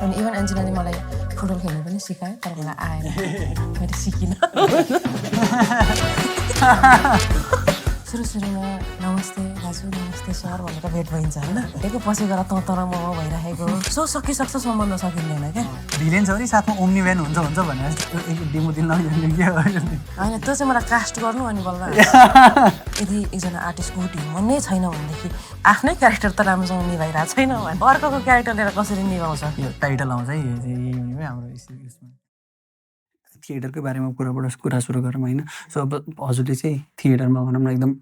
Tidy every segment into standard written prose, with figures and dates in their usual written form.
अनि इभन एन्जिनाले मलाई फुटबल खेल्नु पनि सिकायो तर मलाई आएन मैले सिकिनँ सुरुमा नमस्ते दाजु नमस्ते सर भनेर भेट भइन्छ होइन भेटेको पछि गएर तर म भइराखेको सो सकिसक्छ सम्बन्ध सकिँदैन क्या भिलेन छ नि साथमा ओम्नी भ्यान हुन्छ भनेर डेमो दिन होइन त्यो चाहिँ मलाई कास्ट गर्नु अनि बल्ल यदि एकजना आर्टिस्टको मन नै छैन भनेदेखि आफ्नै क्यारेक्टर त राम्रोसँग निभाइरहेको छैन भने अर्कोको क्यारेक्टर लिएर कसरी निभाउँछ यो टाइटल आउँछ है हाम्रो थिएटरकै बारेमा कुरा सुरु गरौँ होइन सो अब हजुरले चाहिँ थिएटरमा भनौँ न एकदम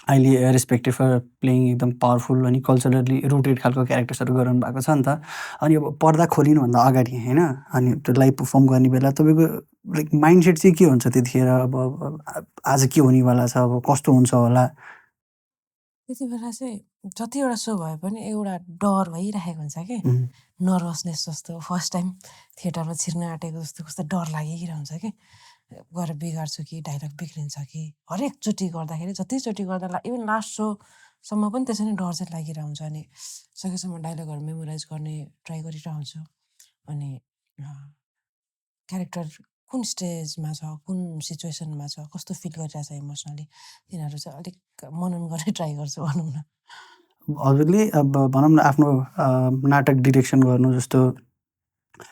अहिले रेस्पेक्टेड फर प्लेइङ एकदम पावरफुल अनि कल्चरली रुटेड खालको क्यारेक्टर्सहरू गराउनु भएको छ नि त अनि अब पर्दा खोलिनुभन्दा अगाडि होइन अनि त्यो लाइभ पर्फर्म गर्ने बेला तपाईँको लाइक माइन्डसेट चाहिँ के हुन्छ त्यतिखेर अब आज के हुनेवाला छ अब कस्तो हुन्छ होला त्यति बेला चाहिँ जतिवटा सो भए पनि एउटा डर भइरहेको हुन्छ कि नर्भसनेस जस्तो फर्स्ट टाइम थिएटरमा छिर्न आँटेको जस्तो कस्तो डर लागिरहन्छ कि गएर बिगार्छु कि डाइलग बिग्रिन्छ कि हरेकचोटि गर्दाखेरि जतिचोटि गर्दा इभन लास्ट सोसम्म पनि त्यसरी नै डर चाहिँ लागिरहेको हुन्छ अनि सकेसम्म डाइलगहरू मेमोराइज गर्ने ट्राई गरिरहन्छु अनि क्यारेक्टर कुन स्टेजमा छ कुन सिचुएसनमा छ कस्तो फिल गरिरहेछ इमोसनली तिनीहरू चाहिँ अलिक मनन गर्ने ट्राई गर्छु भनौँ न हजुरले अब भनौँ न आफ्नो नाटक डिरेक्सन गर्नु जस्तो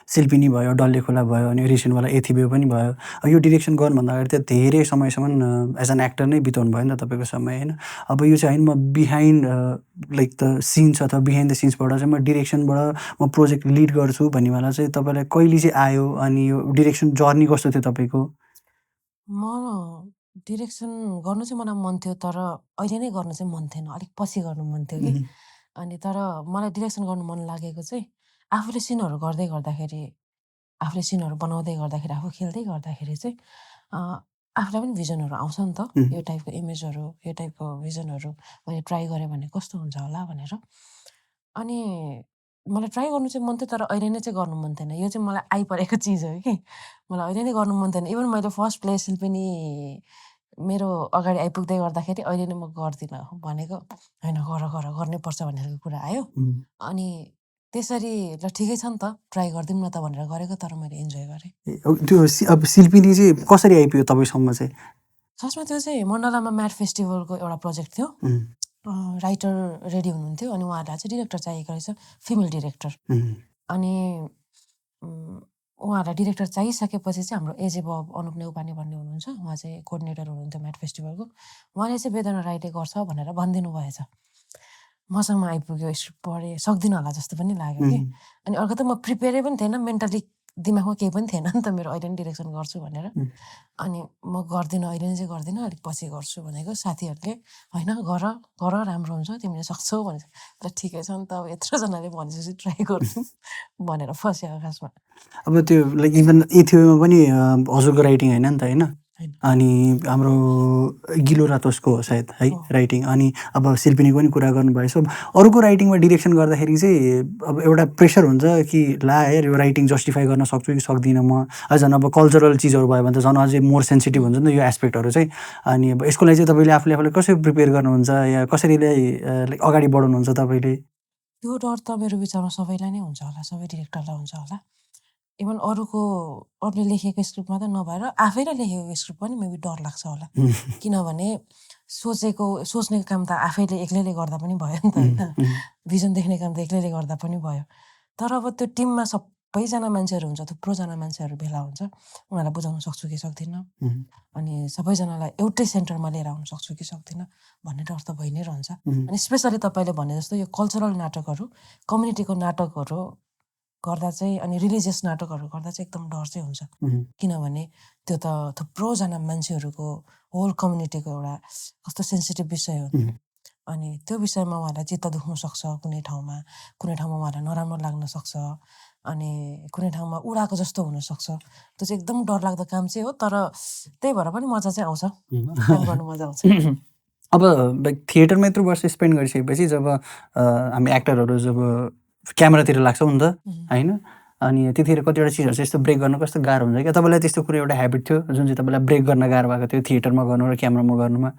शिल्पिनी भयो डल्ले खोला भयो अनि रिसेन्टवाला एथिबे पनि भयो यो डिरेक्सन गर्नुभन्दा अगाडि त धेरै समयसम्म एज एन एक्टर नै बिताउनु भयो नि त तपाईँको समय होइन अब यो चाहिँ होइन म बिहाइन्ड लाइक द सिन्स अथवा बिहाइन्ड द सिन्सबाट चाहिँ म डिरेक्सनबाट म प्रोजेक्ट लिड गर्छु भन्नेवाला चाहिँ तपाईँलाई कहिले चाहिँ आयो अनि यो डिरेक्सन जर्नी कस्तो थियो तपाईँको म डिरेक्सन गर्नु चाहिँ मलाई मन थियो तर अहिले नै गर्नु चाहिँ मन थिएन अलिक पछि गर्नु मन थियो कि अनि तर मलाई डिरेक्सन गर्नु मन लागेको चाहिँ आफूले सिनहरू गर्दै गर्दाखेरि आफूले सिनहरू बनाउँदै गर्दाखेरि आफू खेल्दै गर्दाखेरि चाहिँ आफूलाई पनि भिजनहरू आउँछ नि त यो टाइपको इमेजहरू यो टाइपको भिजनहरू मैले ट्राई गरेँ भने कस्तो हुन्छ होला भनेर अनि मलाई ट्राई गर्नु चाहिँ मन थियो तर अहिले नै चाहिँ गर्नु मन थिएन यो चाहिँ मलाई आइपरेको चिज हो कि मलाई अहिले नै गर्नु मन थिएन इभन मैले फर्स्ट प्ले शिल्पिनी मेरो अगाडि आइपुग्दै गर्दाखेरि अहिले नै म गर्दिनँ भनेको होइन गर्नैपर्छ भन्ने कुरा आयो अनि त्यसरी ल ठिकै छ नि त ट्राई गरिदिउँ न त भनेर गरेको तर मैले इन्जोय गरेँ त्यो अब शिल्पिनी चाहिँ कसरी आइपुग्यो तपाईँसम्म चाहिँ फर्स्टमा त्यो चाहिँ मण्डलामा म्याट फेस्टिभलको एउटा प्रोजेक्ट थियो राइटर रेडी हुनुहुन्थ्यो अनि उहाँहरूलाई चाहिँ डिरेक्टर चाहिएको रहेछ फिमेल डिरेक्टर अनि उहाँहरूलाई डिरेक्टर चाहिसकेपछि चाहिँ हाम्रो एजे बब अनुप नेउपाने भन्ने हुनुहुन्छ उहाँ चाहिँ कोअर्डिनेटर हुनुहुन्थ्यो म्याट फेस्टिभलको उहाँले चाहिँ वेदना राईले गर्छ भनेर भनिदिनु भएछ मसँग आइपुग्यो स्क्रिप्ट पढेँ सक्दिनँ होला जस्तो पनि लाग्यो कि अनि अर्को त म प्रिपेयरै पनि थिएन मेन्टली दिमागमा केही पनि थिएन नि त मेरो अहिले नै डिरेक्सन गर्छु भनेर अनि म गर्दिनँ अहिले नै चाहिँ गर्दिनँ अलिक पछि गर्छु भनेको साथीहरूले होइन गर राम्रो हुन्छ तिमीले सक्छौ भनेर ल ठिकै छ नि त अब यत्रोजनाले भनेपछि ट्राई गर्नु भनेर फस्यो खासमा अब त्यो लाइक इभन एथियोमा पनि हजुरको राइटिङ होइन नि त होइन अनि हाम्रो गिलो रातोसको हो सायद है राइटिङ अनि अब शिल्पिनीको पनि कुरा गर्नुभयो सो अरूको राइटिङमा डिरेक्सन गर्दाखेरि चाहिँ अब एउटा प्रेसर हुन्छ कि ला हेर यो राइटिङ जस्टिफाई गर्न सक्छु कि सक्दिनँ म झन् अब कल्चरल चिजहरू भयो भने त झन् अझै मोर सेन्सिटिभ हुन्छ नि त यो एस्पेक्टहरू चाहिँ अनि अब यसको लागि चाहिँ तपाईँले आफूलाई कसरी प्रिपेयर गर्नुहुन्छ या कसरी लाइक अगाडि बढाउनुहुन्छ तपाईँले त्यो डर त मेरो विचारमा सबैलाई नै हुन्छ होला सबै डिरेक्टरलाई हुन्छ होला इभन अरूले लेखेको स्क्रिप्टमा त नभएर आफैले लेखेको स्क्रिप्ट पनि मेबी डर लाग्छ होला किनभने सोच्ने काम त आफैले एक्लैले गर्दा पनि भयो नि त होइन भिजन देख्ने काम त एक्लैले गर्दा पनि भयो तर अब त्यो टिममा सबैजना मान्छेहरू हुन्छ थुप्रोजना मान्छेहरू भेला हुन्छ उनीहरूलाई बुझाउन सक्छु कि सक्दिनँ अनि सबैजनालाई एउटै सेन्टरमा लिएर आउन सक्छु कि सक्दिनँ भन्ने डर त भइ नै रहन्छ अनि स्पेसली तपाईँले भने जस्तो यो कल्चरल नाटकहरू कम्युनिटीको नाटकहरू गर्दा चाहिँ अनि रिलिजियस नाटकहरू गर्दा चाहिँ एकदम डर चाहिँ हुन्छ किनभने त्यो त थुप्रोजना मान्छेहरूको होल कम्युनिटीको एउटा कस्तो सेन्सिटिभ विषय हो अनि त्यो विषयमा उहाँलाई चित्त दुख्नु सक्छ कुनै ठाउँमा उहाँलाई नराम्रो लाग्न सक्छ अनि कुनै ठाउँमा उडाएको जस्तो हुनसक्छ त्यो चाहिँ एकदम डरलाग्दो काम चाहिँ हो तर त्यही भएर पनि मजा चाहिँ आउँछ काम गर्नु मजा आउँछ अब थिएटरमा यत्रो वर्ष स्पेन्ड गरिसकेपछि जब हामी एक्टरहरू जब क्यामेरातिर लाग्छौँ नि त होइन अनि त्यतिखेर कतिवटा चिजहरू चाहिँ यस्तो ब्रेक गर्न कस्तो गाह्रो हुन्छ क्या तपाईँलाई त्यस्तो कुनै एउटा ह्याबिट थियो जुन चाहिँ तपाईँलाई ब्रेक गर्न गाह्रो भएको थियो थिएटरमा गर्नु र क्यामेरामा गर्नुमा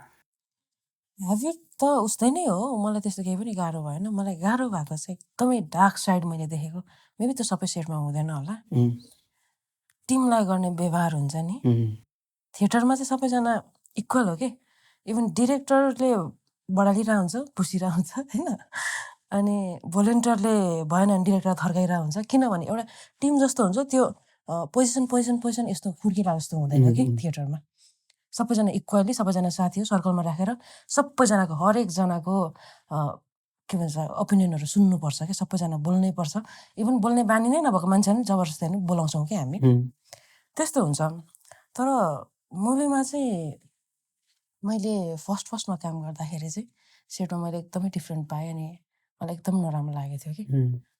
हेभी त उस्तै नै हो। मलाई त्यस्तो केही पनि गाह्रो भएन। मलाई गाह्रो भएको चाहिँ एकदमै डार्क साइड मैले देखेको। मेबी त्यो सबै सेटमा हुँदैन होला। टिमलाई गर्ने व्यवहार हुन्छ नि, थिएटरमा चाहिँ सबैजना इक्वल हो के। इभन डिरेक्टरले बढालिरहेको हुन्छ, पुसिरहेको हुन्छ होइन। अनि भोलिन्टियरले भएन भने डिरेक्टर थर्काइरहेको हुन्छ। किनभने एउटा टिम जस्तो हुन्छ त्यो पोजिसन यस्तो फुर्किरहेको जस्तो हुँदैन कि थिएटरमा। सबैजना इक्वली सबैजना साथी हो सर्कलमा राखेर सबैजनाको हरेकजनाको के भन्छ ओपिनियनहरू सुन्नुपर्छ क्या। सबैजना बोल्नै पर्छ। इभन बोल्ने बानी नै नभएको मान्छे पनि जबरजस्ती पनि बोलाउँछौँ क्या हामी। त्यस्तो हुन्छ। तर मुभीमा चाहिँ मैले फर्स्टमा काम गर्दाखेरि चाहिँ सेटमा मैले एकदमै डिफ्रेन्ट पाएँ अनि मलाई एकदम नराम्रो लागेको थियो कि।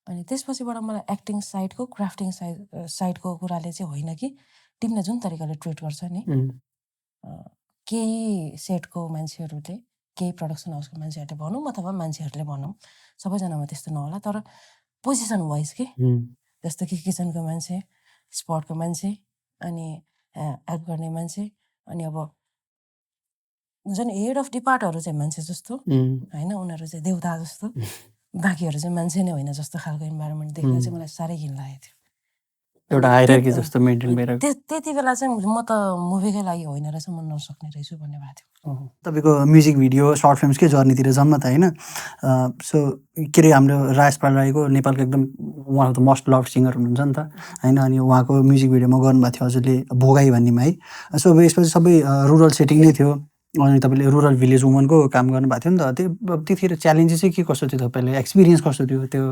अनि त्यसपछिबाट मलाई एक्टिङ साइडको क्राफ्टिङ साइडको कुराले चाहिँ होइन कि टिमलाई जुन तरिकाले ट्रिट गर्छ नि, केही सेटको मान्छेहरूले केही प्रडक्सन हाउसको मान्छेहरूले भनौँ अथवा मान्छेहरूले भनौँ, सबैजनामा त्यस्तो नहोला तर पोजिसन वाइज के, जस्तो कि किचनको मान्छे, स्पटको मान्छे, अनि हेल्प गर्ने मान्छे, अनि अब हुन्छ नि हेड अफ डिपार्टहरू चाहिँ मान्छे जस्तो होइन, उनीहरू चाहिँ देउता जस्तो, बाँकीहरू चाहिँ मान्छे नै होइन जस्तो खालको इन्भाइरोमेन्ट देख्दा चाहिँ मलाई साह्रै घिन लागेको थियो। एउटा हायरार्की जस्तो मेन्टेन भइरहेको। त्यति बेला चाहिँ म त मुभीकै लागि होइन रहेछ, म नसक्ने रहेछु भन्ने भएको थियो। तपाईँको म्युजिक भिडियो सर्ट फिल्मसकै जर्नीतिर जाउँ न त होइन। सो के अरे हाम्रो राज पाल राईको नेपालको एकदम one of the most love singer हुनुहुन्छ नि त होइन। अनि उहाँको म्युजिक भिडियोमा गर्नुभएको थियो हजुरले भोगाई भन्नेमा है। सो यसपछि सबै रुरल सेटिङ नै थियो अनि तपाईँले रुरल भिलेज वुमनको काम गर्नुभएको थियो नि त। त्यतिखेर च्यालेन्जेस चाहिँ के कस्तो थियो तपाईँले, एक्सपिरियन्स कस्तो थियो त्यो?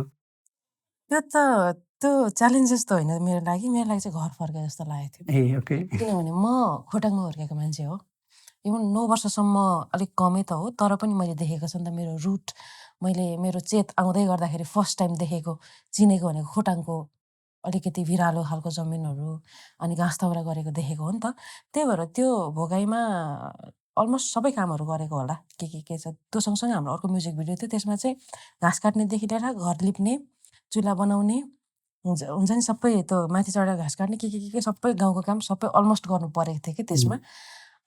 त्यो च्यालेन्जेस त होइन मेरो लागि चाहिँ घर फर्के जस्तो लागेको थियो। ओके। किनभने म खोटाङमा हुर्केको मान्छे हो। इभन 9 वर्षसम्म अलिक कमै त हो तर पनि मैले देखेको छ नि त मेरो रुट। मैले मेरो चेत आउँदै गर्दाखेरि फर्स्ट टाइम देखेको चिनेको भनेको खोटाङको अलिकति भिरालो खालको जमिनहरू अनि घाँस दाउरा गरेको देखेको हो नि त। त्यही भएर त्यो भोगाईमा अलमोस्ट सबै कामहरू गरेको होला के छ। त्यो सँगसँगै हाम्रो अर्को म्युजिक भिडियो थियो, त्यसमा चाहिँ घाँस काट्नेदेखि लिएर घर लिप्ने, चुल्हा बनाउने हुन्छ नि सबै, त्यो माथि चढेर घाँस काट्ने के सबै गाउँको काम सबै अलमोस्ट गर्नु परेको थियो कि त्यसमा।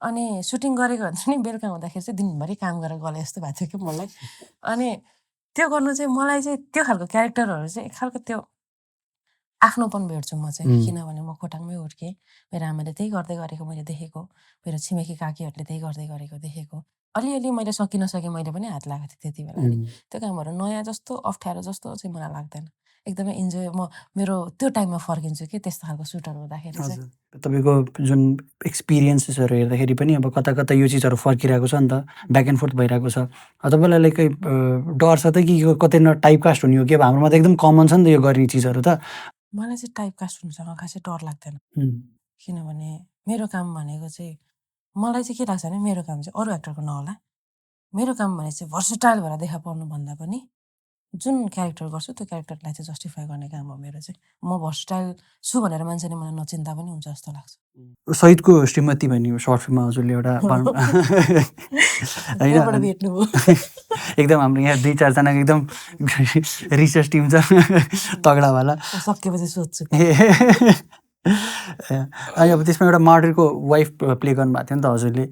अनि सुटिङ गरेको हुन्छ नि बेलुका हुँदाखेरि चाहिँ दिनभरि काम गरेर गले जस्तो भएको थियो कि मलाई। अनि त्यो गर्नु चाहिँ मलाई चाहिँ त्यो खालको क्यारेक्टरहरू चाहिँ एक खालको त्यो आफ्नोपन भेट्छु म चाहिँ। किनभने म खोटाङमै हुर्केँ, मेरो आमाले त्यही गर्दै गरेको मैले देखेको, मेरो छिमेकी काकीहरूले त्यही गर्दै गरेको देखेको। अलिअलि मैले सके मैले पनि हात लगाएको थिएँ त्यति बेला। अनि त्यो कामहरू नयाँ जस्तो अप्ठ्यारो जस्तो चाहिँ मलाई लाग्दैन। एकदमै इन्जोय म मेरो त्यो टाइममा फर्किन्छु कि त्यस्तो खालको सुटहरू हुँदाखेरि चाहिँ। तपाईँको जुन एक्सपिरियन्सेसहरू हेर्दाखेरि पनि अब कता कता यो चिजहरू फर्किरहेको छ नि त, ब्याक एन्ड फोर्थ भइरहेको छ। तपाईँलाई लाइक डर छ त कि कतै न टाइपकास्ट हुने हो कि? अब हाम्रोमा त एकदम कमन छ नि त यो गर्ने चिजहरू त। मलाई चाहिँ टाइपकास्ट हुनुसँग खासै डर लाग्दैन। किनभने मेरो काम भनेको चाहिँ मलाई चाहिँ के लाग्छ भने मेरो काम चाहिँ अरू एक्टरको नहोला। मेरो काम भने चाहिँ भर्सटाइल भएर देखा पर्नु भन्दा पनि जुन क्यारेक्टर गर्छु त्यो क्यारेक्टरलाई चाहिँ जस्टिफाई गर्ने काम हो मेरो चाहिँ। म भर्सटाइल छु भनेर मान्छेले मलाई नचिन्ता पनि हुन्छ जस्तो लाग्छ। शहीदको श्रीमती भन्ने सर्ट फिल्ममा हजुरले एउटा एकदम हाम्रो यहाँ 2-4जनाको एकदम रिसर्च टिम छ तगडावाला, सकेपछि सोध्छु। अनि अब त्यसमा एउटा मर्डरको वाइफ प्ले गर्नुभएको थियो नि त हजुरले।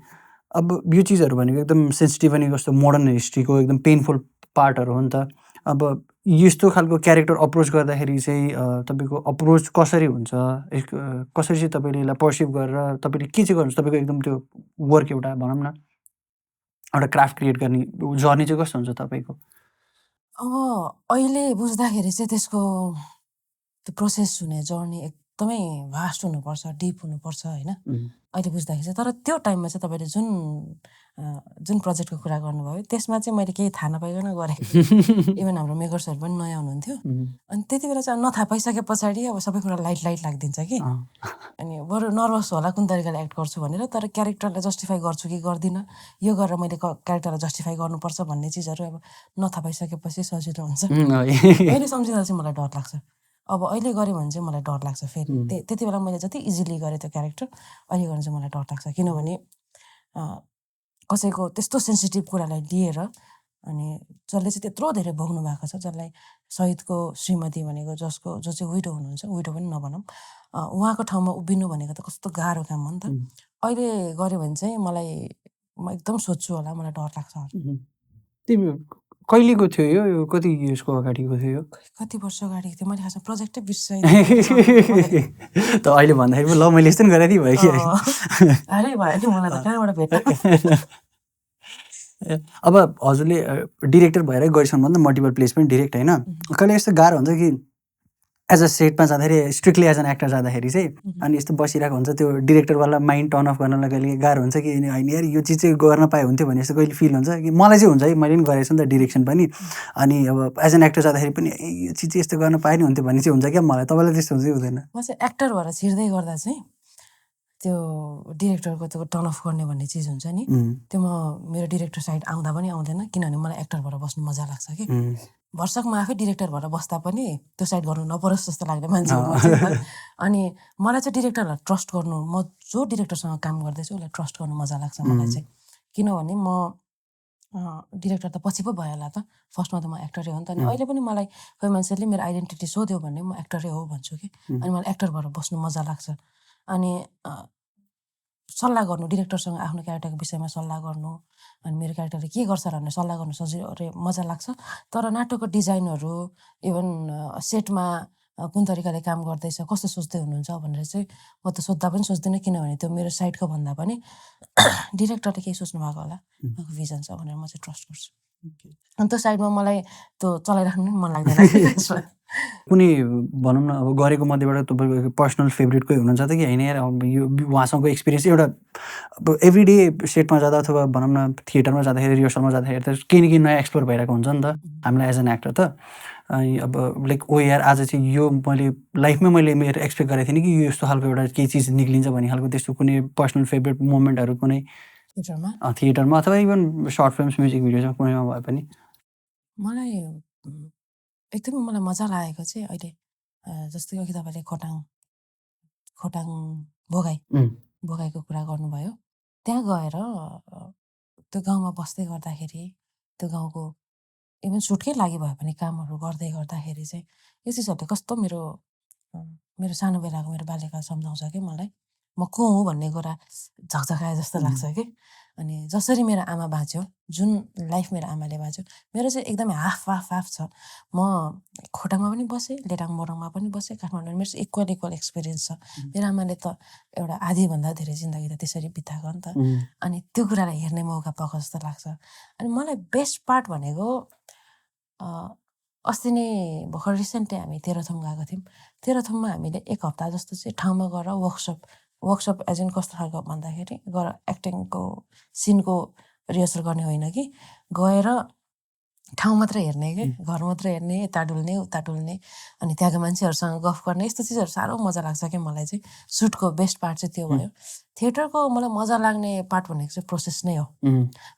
अब यो चिजहरू भनेको एकदम सेन्सिटिभ अनि कस्तो मोडर्न हिस्ट्रीको एकदम पेनफुल पार्टहरू हो नि त। अब यस्तो खालको क्यारेक्टर अप्रोच गर्दाखेरि चाहिँ तपाईँको अप्रोच कसरी हुन्छ, कसरी चाहिँ तपाईँले यसलाई पर्सिभ गरेर तपाईँले के चाहिँ गर्नुहुन्छ? तपाईँको एकदम त्यो वर्क एउटा भनौँ न एउटा क्राफ्ट क्रिएट गर्ने जर्नी चाहिँ कस्तो हुन्छ तपाईँको? अब अहिले बुझ्दाखेरि चाहिँ त्यसको त्यो प्रोसेस हुने जर्नी एकदमै भास्ट हुनुपर्छ, डिप हुनुपर्छ होइन अहिले बुझ्दाखेरि चाहिँ। तर त्यो टाइममा चाहिँ तपाईँले जुन प्रोजेक्टको कुरा गर्नुभयो त्यसमा चाहिँ मैले केही थाहा नपाइकन गरेको। इभन हाम्रो मेकर्सहरू पनि नयाँ हुनुहुन्थ्यो। अनि त्यति बेला चाहिँ नथाहा पाइसके पछाडि अब सबै कुरा लाइट लागिदिन्छ कि। अनि बरु नर्भस होला कुन तरिकाले एक्ट गर्छु भनेर, तर क्यारेक्टरलाई जस्टिफाई गर्छु कि गर्दिनँ, यो गरेर मैले क्यारेक्टरलाई जस्टिफाई गर्नुपर्छ भन्ने चिजहरू अब नथाहा पाइसकेपछि सजिलो हुन्छ। अहिले सम्झिँदा चाहिँ मलाई डर लाग्छ। अब अहिले गऱ्यो भने चाहिँ मलाई डर लाग्छ फेरि। त्यति बेला मैले जति इजिली गरेँ त्यो क्यारेक्टर, अहिले गर्नु चाहिँ मलाई डर लाग्छ। किनभने कसैको त्यस्तो सेन्सिटिभ कुरालाई लिएर अनि जसले चाहिँ त्यत्रो धेरै भोग्नु भएको छ, जसलाई शहीदको श्रीमती भनेको जो चाहिँ विडो हुनुहुन्छ, विडो पनि नभनौँ, उहाँको ठाउँमा उभिनु भनेको त कस्तो गाह्रो काम हो नि त। अहिले गऱ्यो भने चाहिँ मलाई म एकदम सोध्छु होला, मलाई डर लाग्छ होला। तिमी कहिलेको थियो यो कति इयर्सको अगाडिको थियो यो? कति वर्ष अगाडिको थियो, मैले खासमा प्रोजेक्टै बिर्साइदिएँ। त अहिले भन्दाखेरि ल मैले यस्तो गरेको थिएँ भयो कि अरे भयो नि, मलाई त कहाँबाट भेट्नु। अब हजुरले डिरेक्टर भएरै गरिसक्नु भन्दा मल्टिपल प्लेस पनि डिरेक्ट होइन, कहिले यस्तो गाह्रो हुन्छ कि एज अ सेटमा जाँदाखेरि स्ट्रिक्टली एज एन एक्टर जाँदाखेरि चाहिँ अनि यस्तो बसिरहेको हुन्छ त्यो डिरेक्टरवाला माइन्ड टर्न अफ गर्नलाई कहिले गाह्रो हुन्छ कि होइन यार यो चिज चाहिँ गर्न पाए हुन्थ्यो भने जस्तो कहिले फिल हुन्छ कि मलाई चाहिँ हुन्छ है, मैले पनि गरेको छु नि त डिरेक्सन पनि, अनि अब एज एन एक्टर जाँदाखेरि पनि यो चिज चाहिँ यस्तो गर्न पाए नि हुन्थ्यो भन्ने चाहिँ हुन्छ क्या मलाई। तपाईँलाई त्यस्तो हुन्छ कि हुँदैन? म चाहिँ एक्टर भएर छिर्दै गर्दा चाहिँ त्यो डिरेक्टरको त्यो टर्न अफ गर्ने भन्ने चिज हुन्छ नि, त्यो म मेरो डिरेक्टर साइड आउँदा पनि आउँदैन, किनभने मलाई एक्टर भएर बस्नु मजा लाग्छ कि। भर्सक म आफै डिरेक्टर भएर बस्दा पनि त्यो साइड गर्नु नपरोस् जस्तो लाग्ने मान्छे हो म चाहिँ। अनि मलाई चाहिँ डिरेक्टरलाई ट्रस्ट गर्नु, म जो डिरेक्टरसँग काम गर्दैछु उसलाई ट्रस्ट गर्नु मजा लाग्छ मलाई चाहिँ, किनभने म डिरेक्टर त पछि पो भयो होला त, फर्स्टमा त म एक्टरै हो नि त। अनि अहिले पनि मलाई कोही मान्छेले मेरो आइडेन्टिटी सोध्यो भने म एक्टरै हो भन्छु कि। अनि मलाई एक्टर भएर बस्नु मजा लाग्छ। अनि सल्लाह गर्नु, डिरेक्टरसँग आफ्नो क्यारेक्टरको विषयमा सल्लाह गर्नु, अनि मेरो क्यारेक्टरले के गर्छ भन्ने सल्लाह गर्नु सजिलो मजा लाग्छ। तर नाटकको डिजाइनहरू इभन सेटमा कुन तरिकाले काम गर्दैछ, कस्तो सोच्दै हुनुहुन्छ भनेर चाहिँ म त सोद्धा पनि सोच्दिनँ, किनभने त्यो मेरो साइडको भन्दा पनि डिरेक्टरले केही सोच्नु भएको होला, उहाँको भिजन छ भनेर म चाहिँ ट्रस्ट गर्छु। अनि त्यो साइडमा मलाई त्यो चलाइराख्नु पनि मन लाग्दैन। कुनै भनौँ न अब गरेको मध्येबाट तपाईँको पर्सनल फेभरेट कोही हुनुहुन्छ त कि होइन यार अब यो उहाँसँगको एक्सपिरियन्स एउटा अब एभ्री डे सेटमा जाँदा अथवा भनौँ न थिएटरमा जाँदाखेरि रिहर्सलमा जाँदाखेरि त केही न केही नयाँ एक्सप्लोर भइरहेको हुन्छ नि त हामीलाई एज एन एक्टर त। अनि अब लाइक ओ यार आज चाहिँ यो मैले लाइफमै मैले मेरो एक्सपेक्ट गरेको थिएँ कि यो यस्तो खालको एउटा केही चिज निक्लिन्छ भन्ने खालको त्यस्तो कुनै पर्सनल फेभरेट मोमेन्टहरू कुनै थिएटरमा अथवा इभन सर्ट फिल्म्स म्युजिक भिडियोजमा कुनैमा भए पनि? मलाई एकदमै मलाई मजा लागेको चाहिँ अहिले जस्तै अघि तपाईँले खोटाङ भोगाईको कुरा गर्नुभयो, त्यहाँ गएर त्यो गाउँमा बस्दै गर्दाखेरि त्यो गाउँको इभन सुटकै लागि भए पनि कामहरू गर्दै गर्दाखेरि चाहिँ यो चिजहरूले कस्तो मेरो सानो बेलाको मेरो बाल्यकाल सम्झाउँछ कि मलाई, म को हुँ भन्ने कुरा झकझकाए जस्तो लाग्छ कि। अनि जसरी मेरो आमा बाँच्यो, जुन लाइफ मेरो आमाले बाँच्यो, मेरो चाहिँ एकदमै हाफ छ। म खोटाङमा पनि बसेँ, लेटाङ मोरङमा पनि बसेँ, काठमाडौँमा मेरो चाहिँ इक्वल एक्सपिरियन्स छ। मेरो आमाले त एउटा आधीभन्दा धेरै जिन्दगी त त्यसरी बिताएको नि त। अनि त्यो कुरालाई हेर्ने मौका पाएको जस्तो लाग्छ। अनि मलाई बेस्ट पार्ट भनेको अस्ति नै भर्खर रिसेन्टली हामी तेह्रथुम गएको थियौँ। तेह्रथुममा हामीले 1 हप्ता जस्तो चाहिँ ठाउँमा गएर वर्कसप एज इन कस्तो खालको भन्दाखेरि गएर एक्टिङको सिनको रिहर्सल गर्ने होइन कि, गएर ठाउँ मात्र हेर्ने कि, घर मात्र हेर्ने, यता डुल्ने उता डुल्ने, अनि त्यहाँको मान्छेहरूसँग गफ गर्ने, यस्तो चिजहरू साह्रो मजा लाग्छ क्या मलाई चाहिँ। सुटको बेस्ट पार्ट चाहिँ त्यो भयो। थिएटरको मलाई मजा लाग्ने पार्ट भनेको चाहिँ प्रोसेस नै हो।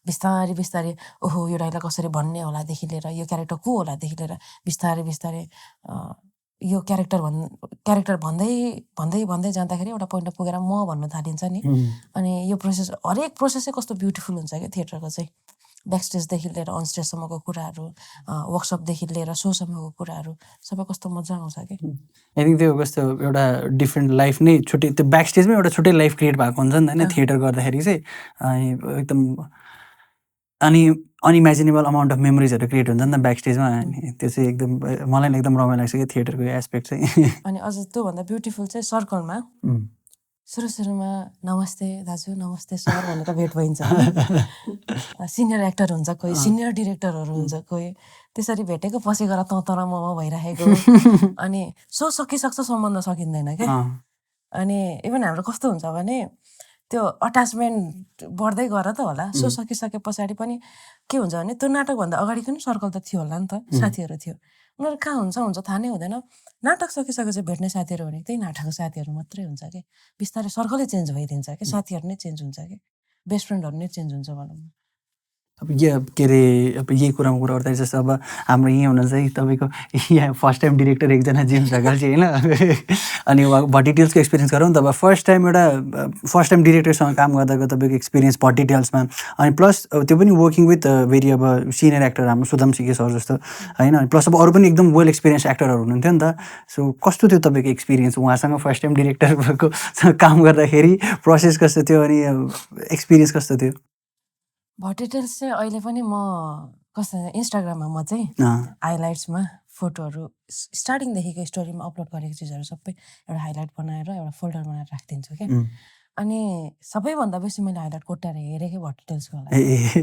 बिस्तारै ओहो यो डाइलग कसरी भन्ने होलादेखि लिएर, यो क्यारेक्टर को होलादेखि लिएर बिस्तारै यो क्यारेक्टर भन्दै जाँदाखेरि एउटा पोइन्टमा पुगेर म भन्नु थालिन्छ नि। अनि यो प्रोसेस हरेक प्रोसेसै कस्तो ब्युटिफुल हुन्छ क्या थिएटरको चाहिँ। ब्याकस्टेजदेखि लिएर अन स्टेजसम्मको कुराहरू, वर्कसपदेखि लिएर सोसम्मको कुराहरू सबै कस्तो मजा आउँछ कि। आई थिङ्क त्यो कस्तो एउटा डिफ्रेन्ट लाइफ नै छुट्टै, त्यो ब्याकस्टेजमै एउटा छुट्टै लाइफ क्रिएट भएको हुन्छ नि त होइन थिएटर गर्दाखेरि चाहिँ। एकदम अनइमेजिनेबल अमाउन्ट अफ मेमोरिजहरू क्रिएट हुन्छ नि त ब्याकस्टेजमा। अनि त्यो चाहिँ एकदम मलाई एकदम रमाइलो लाग्छ कि थिएटरको एस्पेक्ट चाहिँ। अनि अझ त्योभन्दा ब्युटिफुल चाहिँ सर्कलमा सुरुमा नमस्ते दाजु, नमस्ते सर भनेर भेट भइन्छ। सिनियर एक्टर हुन्छ कोही, सिनियर डिरेक्टरहरू हुन्छ कोही, त्यसरी भेटेको पछि गएर तर म भइरहेको। अनि सकिसक्छ सम्बन्ध सकिँदैन क्या। अनि इभन हाम्रो कस्तो हुन्छ भने त्यो अट्याचमेन्ट बढ्दै गएर त होला, सकिसके पछाडि पनि के हुन्छ भने त्यो नाटकभन्दा अगाडिको नि सर्कल त थियो होला नि त, साथीहरू थियो। उनीहरू कहाँ हुन्छ थाहा नै हुँदैन। नाटक सकिसकेपछि भेट्ने साथीहरू भने त्यही नाटकको साथीहरू मात्रै हुन्छ कि। बिस्तारै सर्कलै चेन्ज भइदिन्छ कि, साथीहरू नै चेन्ज हुन्छ कि, बेस्ट फ्रेन्डहरू नै चेन्ज हुन्छ भनौँ न। अब के अरे अब यही कुरामा कुरा गर्दा जस्तो अब हाम्रो यहीँ हुनुहुन्छ है तपाईँको यहाँ फर्स्ट टाइम डिरेक्टर एकजना जेम्स ढकालजी होइन। अनि उहाँको भट्टिटेल्सको एक्सपिरियन्स गरौँ नि त। अब फर्स्ट टाइम डिरेक्टरसँग काम गर्दाको तपाईँको एक्सपिरियन्स भट्टिटेल्समा, अनि प्लस त्यो पनि वर्किङ विथ भेरी अब सिनियर एक्टर हाम्रो सुदाम सिके सर जस्तो होइन। प्लस अब अरू पनि एकदम वेल एक्सपिरियन्स एक्टरहरू हुनुहुन्थ्यो नि त। सो कस्तो थियो तपाईँको एक्सपिरियन्स उहाँसँग फर्स्ट टाइम डिरेक्टरको काम गर्दाखेरि? प्रोसेस कस्तो थियो अनि एक्सपिरियन्स कस्तो थियो? भट्टिटेल्स चाहिँ अहिले पनि म कस्तो इन्स्टाग्राममा म चाहिँ हाइलाइट्समा फोटोहरू स्टार्टिङदेखिको स्टोरीमा अपलोड गरेको चिजहरू सबै एउटा हाइलाइट बनाएर एउटा फोल्डर बनाएर राखिदिन्छु क्या अनि सबैभन्दा बेसी मैले हाइलाइट कोट्याएर हेरेँ कि भट्टिटेल्सको लागि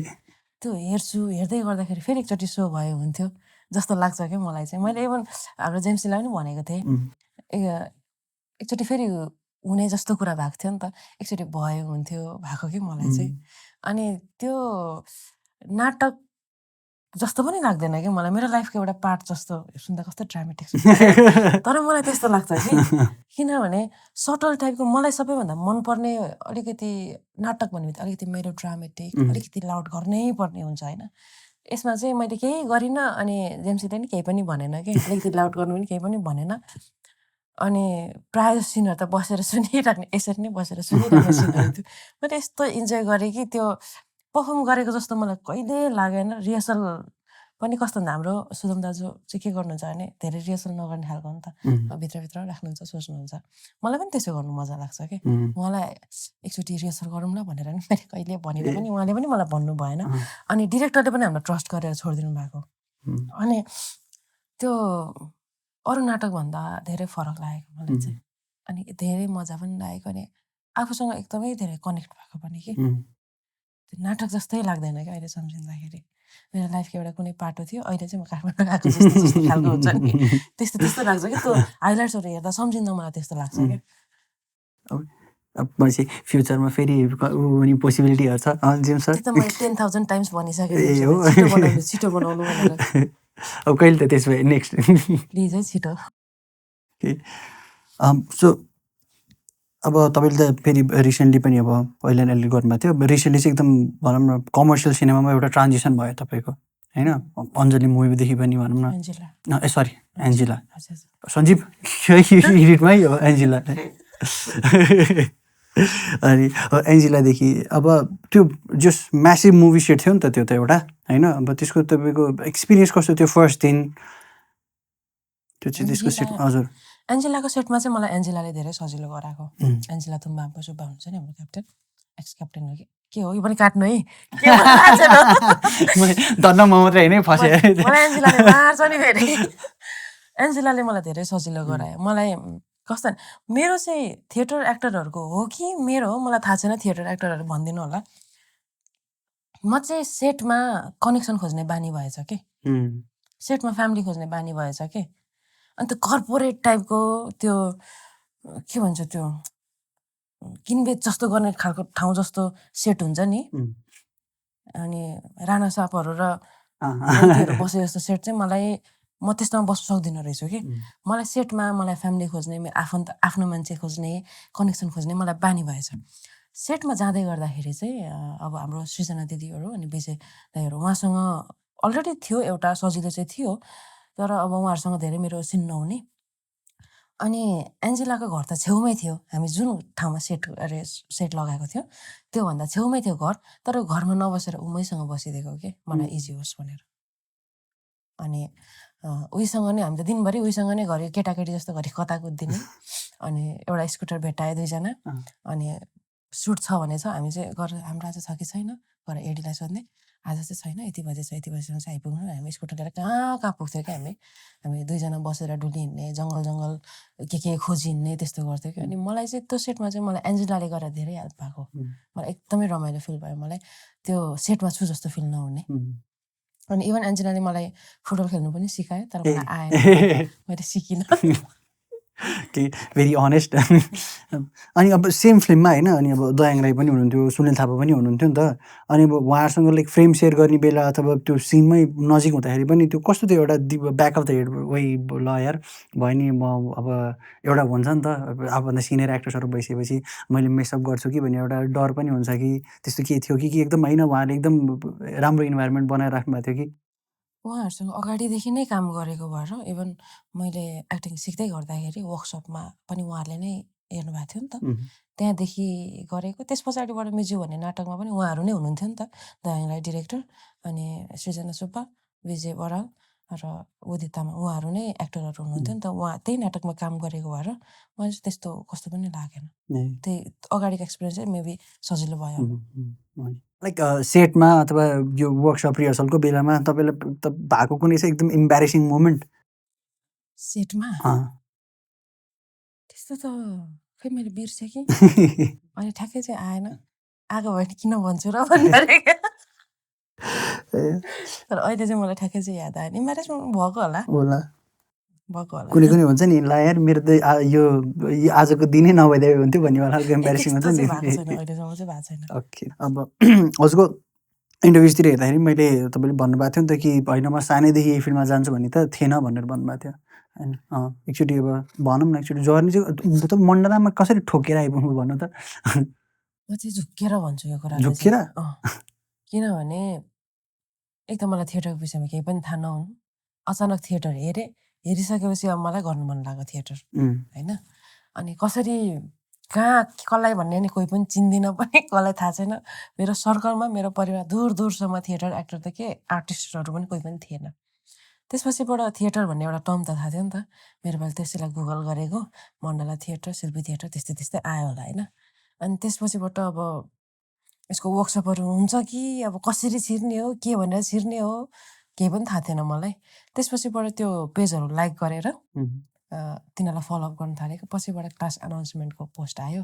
त्यो हेर्दै गर्दाखेरि फेरि एकचोटि सो भयो हुन्थ्यो जस्तो लाग्छ क्या मलाई चाहिँ मैले इभन हाम्रो जेम्सीलाई पनि भनेको थिएँ एकचोटि फेरि हुने जस्तो कुरा भएको थियो नि त एकचोटि भयो हुन्थ्यो भएको कि मलाई चाहिँ अनि त्यो नाटक जस्तो पनि लाग्दैन कि मलाई मेरो लाइफको एउटा पार्ट जस्तो सुन्दा कस्तो ड्रामेटिक तर मलाई त्यस्तो लाग्छ कि किनभने सटल टाइपको मलाई सबैभन्दा मनपर्ने अलिकति नाटक भन्ने अलिकति मेरो ड्रामेटिक अलिकति लाउड गर्नै पर्ने हुन्छ होइन यसमा चाहिँ मैले केही गरिनँ अनि जेम्सीले नि केही पनि भनेन कि अलिकति लाउड गर्नु पनि केही पनि भनेन अनि प्रायः सिनहरू त बसेर सुनिराख्ने यसरी नै बसेर सुनिराख्ने सिनहरू थियो मैले यस्तो इन्जोय गरेँ कि त्यो पर्फर्म गरेको जस्तो मलाई कहिले लागेन रिहर्सल पनि कस्तो हुन्छ हाम्रो सुदम दाजु चाहिँ के गर्नुहुन्छ भने धेरै रिहर्सल नगर्ने खालको हो नि त भित्रभित्र राख्नुहुन्छ सोच्नुहुन्छ मलाई पनि त्यसो गर्नु मजा लाग्छ कि मलाई एकचोटि रिहर्सल गरौँ ल भनेर नि मैले कहिले भनेर पनि उहाँले पनि मलाई भन्नु भएन अनि डिरेक्टरले पनि हामीलाई ट्रस्ट गरेर छोडिदिनु भएको अनि त्यो अरू नाटकभन्दा धेरै फरक लागेको मलाई चाहिँ अनि धेरै मजा पनि लागेको अनि आफूसँग एकदमै धेरै कनेक्ट भएको पनि कि नाटक जस्तै लाग्दैन क्या अहिले सम्झिँदाखेरि मेरो लाइफको एउटा कुनै पाटो थियो अहिले चाहिँ म काठमाडौँ गएको जस्तो खालको हुन्छ नि त्यस्तो लाग्छ कि त्यो हाइलाइट्सहरू हेर्दा सम्झिँदा मलाई त्यस्तो लाग्छ क्या पछि फ्युचरमा फेरि पोसिबिलिटीहरू छ त मैले 10,000 टाइम्स भनिसकेँ छिटो बनाउनु भनेर अब कहिले त त्यसो भए नेक्स्ट प्लिज है छिटो सो अब तपाईँले त फेरि रिसेन्टली पनि अब पहिला अलि गर्नुभएको थियो रिसेन्टली चाहिँ एकदम भनौँ न कमर्सियल सिनेमामा एउटा ट्रान्जिसन भयो तपाईँको होइन अञ्जली मुभीदेखि पनि भनौँ न सरी एन्जिला सञ्जीव हिटमै हो एन्जिला अनि एन्जिलादेखि अब त्यो जस म्यासिभ मुभी सेट थियो नि त त्यो त एउटा होइन अब त्यसको तपाईँको एक्सपिरियन्स कस्तो थियो फर्स्ट दिन त्यो चाहिँ त्यसको सेट हजुर एन्जेलाको सेटमा चाहिँ मलाई एन्जेलाले धेरै सजिलो गराएको एन्जेला तुम्बा सुब्बा हुन्छ नि हाम्रो क्याप्टेन एक्स क्याप्टेन हो कि के हो यो पनि काट्नु है धन्नमा मात्रै होइन फसेँ मलाई एन्जेलाले मार्छ नि फेरि एन्जेलाले मलाई धेरै सजिलो गरायो मलाई कस्तो मेरो चाहिँ थिएटर एक्टरहरूको हो कि मेरो हो मलाई थाहा छैन थिएटर एक्टरहरू भनिदिनु होला म चाहिँ सेटमा कनेक्सन खोज्ने बानी भएछ कि सेटमा फ्यामिली खोज्ने बानी भएछ कि अनि त्यो कर्पोरेट टाइपको त्यो के भन्छ त्यो किनबेच जस्तो गर्ने खालको ठाउँ जस्तो सेट हुन्छ नि अनि राणा सापहरू र बसे जस्तो सेट चाहिँ मलाई म त्यसमा बस्नु सक्दिनँ रहेछु कि मलाई सेटमा मलाई फ्यामिली खोज्ने आफ्नो मान्छे खोज्ने कनेक्सन खोज्ने मलाई बानी भएछ सेटमा जाँदै गर्दाखेरि चाहिँ अब हाम्रो सृजना दिदीहरू अनि विजय दाईहरू उहाँसँग अलरेडी थियो एउटा सजिलो चाहिँ थियो तर अब उहाँहरूसँग धेरै मेरो सिन नहुने अनि एन्जेलाको घर त छेउमै थियो हामी जुन ठाउँमा सेट लगाएको थियो त्योभन्दा छेउमै थियो घर तर घरमा नबसेर उमैसँग बसिदिएको कि मलाई इजी होस् भनेर अनि उहीसँग नै हामी त दिनभरि उहीसँग नै घरि केटाकेटी जस्तो घरि कता कुद्दिने अनि एउटा स्कुटर भेटायो दुईजना अनि सुट छ भने छ हामी चाहिँ गरेर हाम्रो आज छ कि छैन गरेर एडीलाई सोध्ने आज चाहिँ छैन यति बजीसम्म चाहिँ आइपुग्नु हामी स्कुटर लिएर कहाँ पुग्थ्यो क्या हामी दुईजना बसेर डुली हिँड्ने जङ्गल के खोजी हिँड्ने त्यस्तो गर्थ्यो कि अनि मलाई चाहिँ त्यो सेटमा चाहिँ मलाई एन्जेलाले गरेर धेरै हेल्प भएको मलाई एकदमै रमाइलो फिल भयो मलाई त्यो सेटमा छु जस्तो फिल नहुने अनि इभन एन्जेलाले मलाई फुटबल खेल्नु पनि सिकायो तर मलाई आएन मैले सिकिनँ भेरी अनेस्ट अनि अब सेम फिल्ममा होइन अनि अब दयाङ राई पनि हुनुहुन्थ्यो सुनिल थापा पनि हुनुहुन्थ्यो नि त अनि अब उहाँहरूसँग लाइक फ्रेम सेयर गर्ने बेला अथवा त्यो सिनमै नजिक हुँदाखेरि पनि त्यो कस्तो थियो एउटा ब्याक अफ द हेड वही ल यार भयो नि म अब एउटा हुन्छ नि त आफूभन्दा सिनियर एक्टर्सहरू भइसकेपछि मैले मेसअप गर्छु कि भन्ने एउटा डर पनि हुन्छ कि त्यस्तो के थियो कि एकदम होइन उहाँले एकदम राम्रो इन्भाइरोमेन्ट बनाएर राख्नु भएको थियो कि उहाँहरूसँग अगाडिदेखि नै काम गरेको भएर इभन मैले एक्टिङ सिक्दै गर्दाखेरि वर्कसपमा पनि उहाँहरूले नै हेर्नु भएको थियो नि त त्यहाँदेखि गरेको त्यस पछाडिबाट मिजु भन्ने नाटकमा पनि उहाँहरू नै हुनुहुन्थ्यो नि त दयाङ राई डिरेक्टर अनि सृजना सुब्बा विजय बराल र उदित तामाङ उहाँहरू नै एक्टरहरू हुनुहुन्थ्यो नि त, उहाँ त्यही नाटकमा काम गरेको भएर मलाई चाहिँ त्यस्तो कस्तो पनि लागेन। त्यही अगाडिको एक्सपिरियन्स चाहिँ मेबी सजिलो भयो। लाइक सेटमा अथवा यो वर्कसप रिहर्सलको बेलामा तपाईँलाई भएको कुनै चाहिँ एकदम इम्ब्यारेसिङ मोमेन्ट? सेटमा त्यस्तो त खै मैले बिर्सेँ कि अनि ठ्याक्कै चाहिँ आएन। आएको भए किन भन्छु र भन्ने तर अहिले चाहिँ मलाई ठ्याक्कै चाहिँ याद आएन। इम्ब्यारेसमेन्ट भएको होला। कुनै कुनै हुन्छ नि, ला यार मेरो त यो आजको दिनै नभइदिए हुन्थ्यो भन्ने वाला खालको इम्ब्यारेसिङ हुन्छ नि। ओके, अब हजुरको इन्टरभ्युजतिर हेर्दाखेरि मैले तपाईँले भन्नुभएको थियो नि त कि होइन म सानैदेखि यही फिल्डमा जान्छु भन्ने त थिएन भनेर भन्नुभएको थियो होइन। एकचोटि अब भनौँ न, एकचोटि जर्नी चाहिँ त मण्डलामा कसरी ठोकेर आइपुग्नु भन्नु त? म चाहिँ झुक्केर भन्छु यो कुरा। झुक्केर? किनभने एक त मलाई थिएटरको विषयमा केही पनि थाहा नहुनु, अचानक थिएटर हेरिसकेपछि अब मलाई गर्नु मन लाग्यो थिएटर होइन। अनि कसरी कहाँ कसलाई भन्ने नि कोही पनि चिन्दिनँ पनि, कसलाई थाहा छैन। मेरो सर्कलमा मेरो परिवार दूर दूरसम्म थिएटर एक्टर त के आर्टिस्टहरू पनि कोही पनि थिएन। त्यसपछिबाट थिएटर भन्ने एउटा टर्म त थाहा थियो नि त। मेरो पालि त्यसैलाई गुगल गरेको, मण्डला थिएटर, शिल्पी थिएटर त्यस्तै त्यस्तै आयो होला होइन। अनि त्यसपछिबाट अब यसको वर्कसपहरू हुन्छ कि अब कसरी छिर्ने हो, के भनेर छिर्ने हो, केही पनि थाहा थिएन मलाई। त्यसपछिबाट त्यो पेजहरू लाइक गरेर तिनीहरूलाई फलोअप गर्न थालेको। पछिबाट क्लास अनाउन्समेन्टको पोस्ट आयो,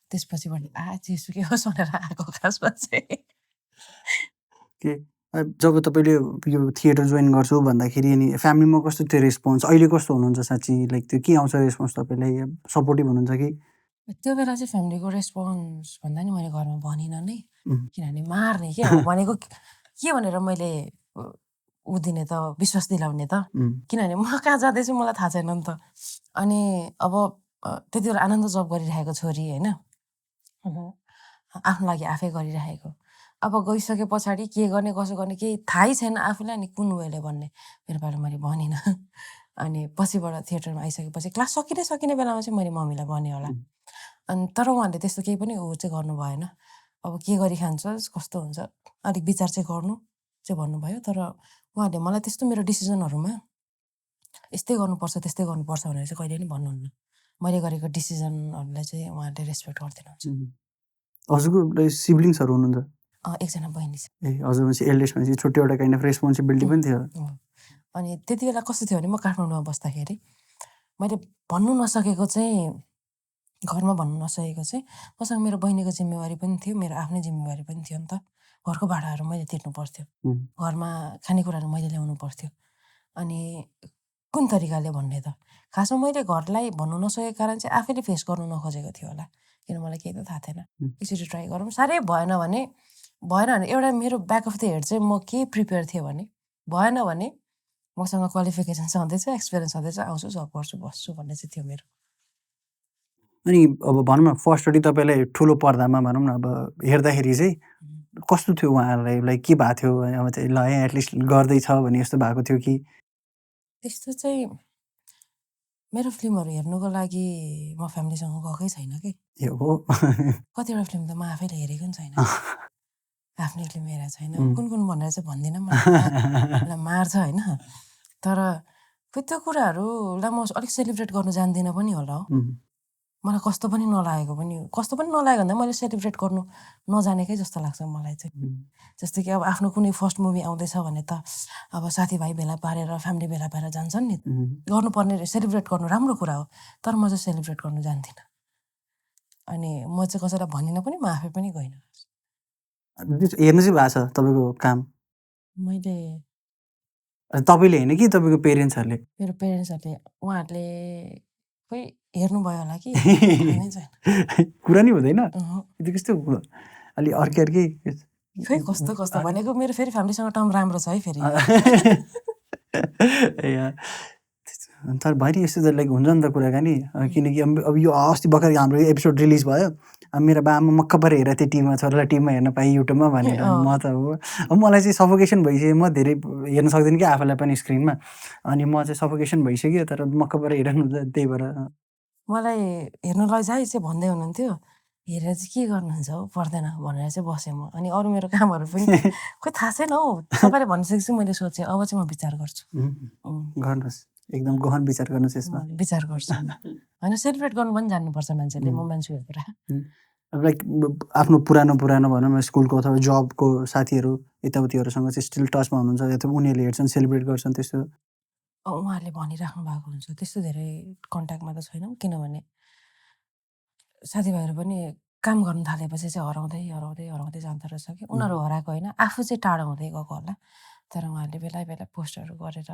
त्यसपछिबाट जेसुकै होस् भनेर आएको खासमा चाहिँ। जब तपाईँले यो थिएटर जोइन गर्छु भन्दाखेरि अनि फ्यामिलीमा कस्तो थियो रेस्पोन्स? अहिले कस्तो हुनुहुन्छ साँच्ची? लाइक त्यो के आउँछ रेस्पोन्स तपाईँलाई? सपोर्टिभ हुनुहुन्छ कि? त्यो बेला चाहिँ फ्यामिलीको रेस्पोन्स भन्दा नि मैले घरमा भनिनँ नै, किनभने मार्ने के अब भनेको के भनेर मैले ऊ दिने त, विश्वास दिलाउने त, किनभने म कहाँ जाँदैछु मलाई थाहा छैन नि त। अनि अब त्यति बेला आनन्द जब गरिरहेको छोरी होइन, आफ्नो लागि आफै गरिरहेको। अब गइसके पछाडि के गर्ने कसो गर्ने केही थाहै छैन आफूलाई, अनि कुन वेले भन्ने मेरो पालो मैले भनिनँ। अनि पछिबाट थिएटरमा आइसकेपछि क्लास सकिने बेलामा चाहिँ मैले मम्मीलाई भने होला। अनि तर उहाँले त्यस्तो केही पनि ऊ चाहिँ गर्नु भएन। अब के गरी खान्छस् कस्तो हुन्छ अलिक विचार चाहिँ गर्नु चाहिँ भन्नुभयो। तर उहाँले मलाई त्यस्तो मेरो डिसिजनहरूमा यस्तै गर्नुपर्छ त्यस्तै गर्नुपर्छ भनेर चाहिँ कहिले पनि भन्नुहुन्न। मैले गरेको डिसिजनहरूलाई चाहिँ उहाँहरूले रेस्पेक्ट गरिदिनुहुन्छ। हजुरको सिब्लिङ्सहरू हुनुहुन्छ? एकजना बहिनी छ। हजुर भनेपछि एल्डेस्ट भनेपछि छुट्टै एउटा काइन्ड अफ रेस्पोन्सिबिलिटी पनि थियो। अनि त्यति बेला कस्तो थियो भने म काठमाडौँमा बस्दाखेरि मैले भन्नु नसकेको चाहिँ, घरमा भन्नु नसकेको चाहिँ मसँग मेरो बहिनीको जिम्मेवारी पनि थियो, मेरो आफ्नै जिम्मेवारी पनि थियो नि त। घरको भाडाहरू मैले तिर्नु पर्थ्यो, घरमा खानेकुराहरू मैले ल्याउनु पर्थ्यो। अनि कुन तरिकाले भन्ने त खासमा मैले घरलाई भन्नु नसकेको कारण चाहिँ आफैले फेस गर्नु नखोजेको थियो होला, किन मलाई केही त थाहा थिएन। एकचोटि ट्राई गरौँ, साह्रै भएन भने एउटा मेरो ब्याक अफ द हेड चाहिँ म के प्रिपेयर थिएँ भने, भएन भने मसँग क्वालिफिकेसन छँदैछ, एक्सपिरियन्स छँदैछ, आउँछु जब गर्छु बस्छु भन्ने चाहिँ थियो मेरो। अनि अब भनौँ न फर्स्टचोटि तपाईँलाई ठुलो पर्दामा भनौँ न अब हेर्दाखेरि चाहिँ कस्तो थियो उहाँहरूलाई? लाइक के भएको थियो? अब चाहिँ ल है एटलिस्ट गर्दैछ भने जस्तो भएको थियो कि? त्यस्तो चाहिँ मेरो फिल्महरू हेर्नुको लागि म फ्यामिलीसँग गएकै छैन कि। हो कतिवटा फिल्म त म आफैले हेरेको पनि छैन, आफ्नै फिल्म हेरेको छैन। कुन कुन भनेर चाहिँ भन्दिनँ, मलाई मार्छ होइन। तर फेरि त्यो कुराहरूलाई म अलिक सेलिब्रेट गर्नु जान्दिनँ पनि होला हो। मलाई कस्तो पनि नलागेको भन्दा मैले सेलिब्रेट गर्नु नजानेकै जस्तो लाग्छ मलाई चाहिँ। जस्तो कि अब आफ्नो कुनै फर्स्ट मुभी आउँदैछ भने त अब साथीभाइ भेला पारेर फ्यामिली भेला पारेर जान्छन् नि, गर्नुपर्ने सेलिब्रेट गर्नु राम्रो कुरा हो। तर म चाहिँ सेलिब्रेट गर्नु जान्दिनँ, अनि म चाहिँ कसैलाई भनिनँ पनि, म आफै पनि गइनँ। हेर्नु चाहिँ भएको छ तपाईँको काम? मैले तपाईँले होइन कि तपाईँको पेरेन्ट्सहरूले? मेरो पेरेन्ट्सहरूले, उहाँहरूले खोइ हेर्नुभयो होला कि कुरा नि हुँदैन त्यो कस्तो अलि अर्कै खै कस्तो भनेको मेरो फेरि फ्यामिलीसँग टर्म राम्रो छ है फेरि। तर भइरहेको यस्तो त लाइक हुन्छ नि त कुराकानी, किनकि अब यो अस्ति भर्खर हाम्रो एपिसोड रिलिज भयो, अब मेरो बाबामा मक्क परेर हेरेर त्यो टिममा छोरालाई टिममा हेर्न पाएँ युट्युबमा भनेर। म त अब मलाई चाहिँ सफोकेसन भइसक्यो, म धेरै हेर्न सक्दिनँ कि आफूलाई पनि स्क्रिनमा, अनि म चाहिँ सफोकेसन भइसक्यो। तर मक्क परेर हेरिरहनु त्यही भएर मलाई हेर्न लैजाइ चाहिँ भन्दै हुनुहुन्थ्यो, हेरेर चाहिँ के गर्नुहुन्छ हौ पर्दैन भनेर चाहिँ बसेँ म। अनि अरू मेरो कामहरू पनि खोइ थाहा छैन हौ, तपाईँले भनिसकेपछि मैले सोचेँ अब चाहिँ म विचार गर्छु। गर्नुहोस्, एकदम गहन विचार गर्नुहोस् यसमा। विचार गर्छु होइन, सेलिब्रेट गर्नु पनि जान्नुपर्छ मान्छेले, म मान्छु यो कुरा। लाइक आफ्नो पुरानो भनौँ न स्कुलको अथवा जबको साथीहरू यताउतिहरूसँग चाहिँ स्टिल टचमा हुनुहुन्छ, अथवा उनीहरूले हेर्छन् सेलिब्रेट गर्छन् त्यस्तो? उहाँहरूले भनिराख्नु भएको हुन्छ, त्यस्तो धेरै कन्ट्याक्टमा त छैनौँ, किनभने साथीभाइहरू पनि काम गर्नु थालेपछि चाहिँ हराउँदै जाँदो रहेछ कि। उनीहरू हराएको होइन, आफू चाहिँ टाढो हुँदै गएको होला। तर उहाँहरूले बेला बेला पोस्टहरू गरेर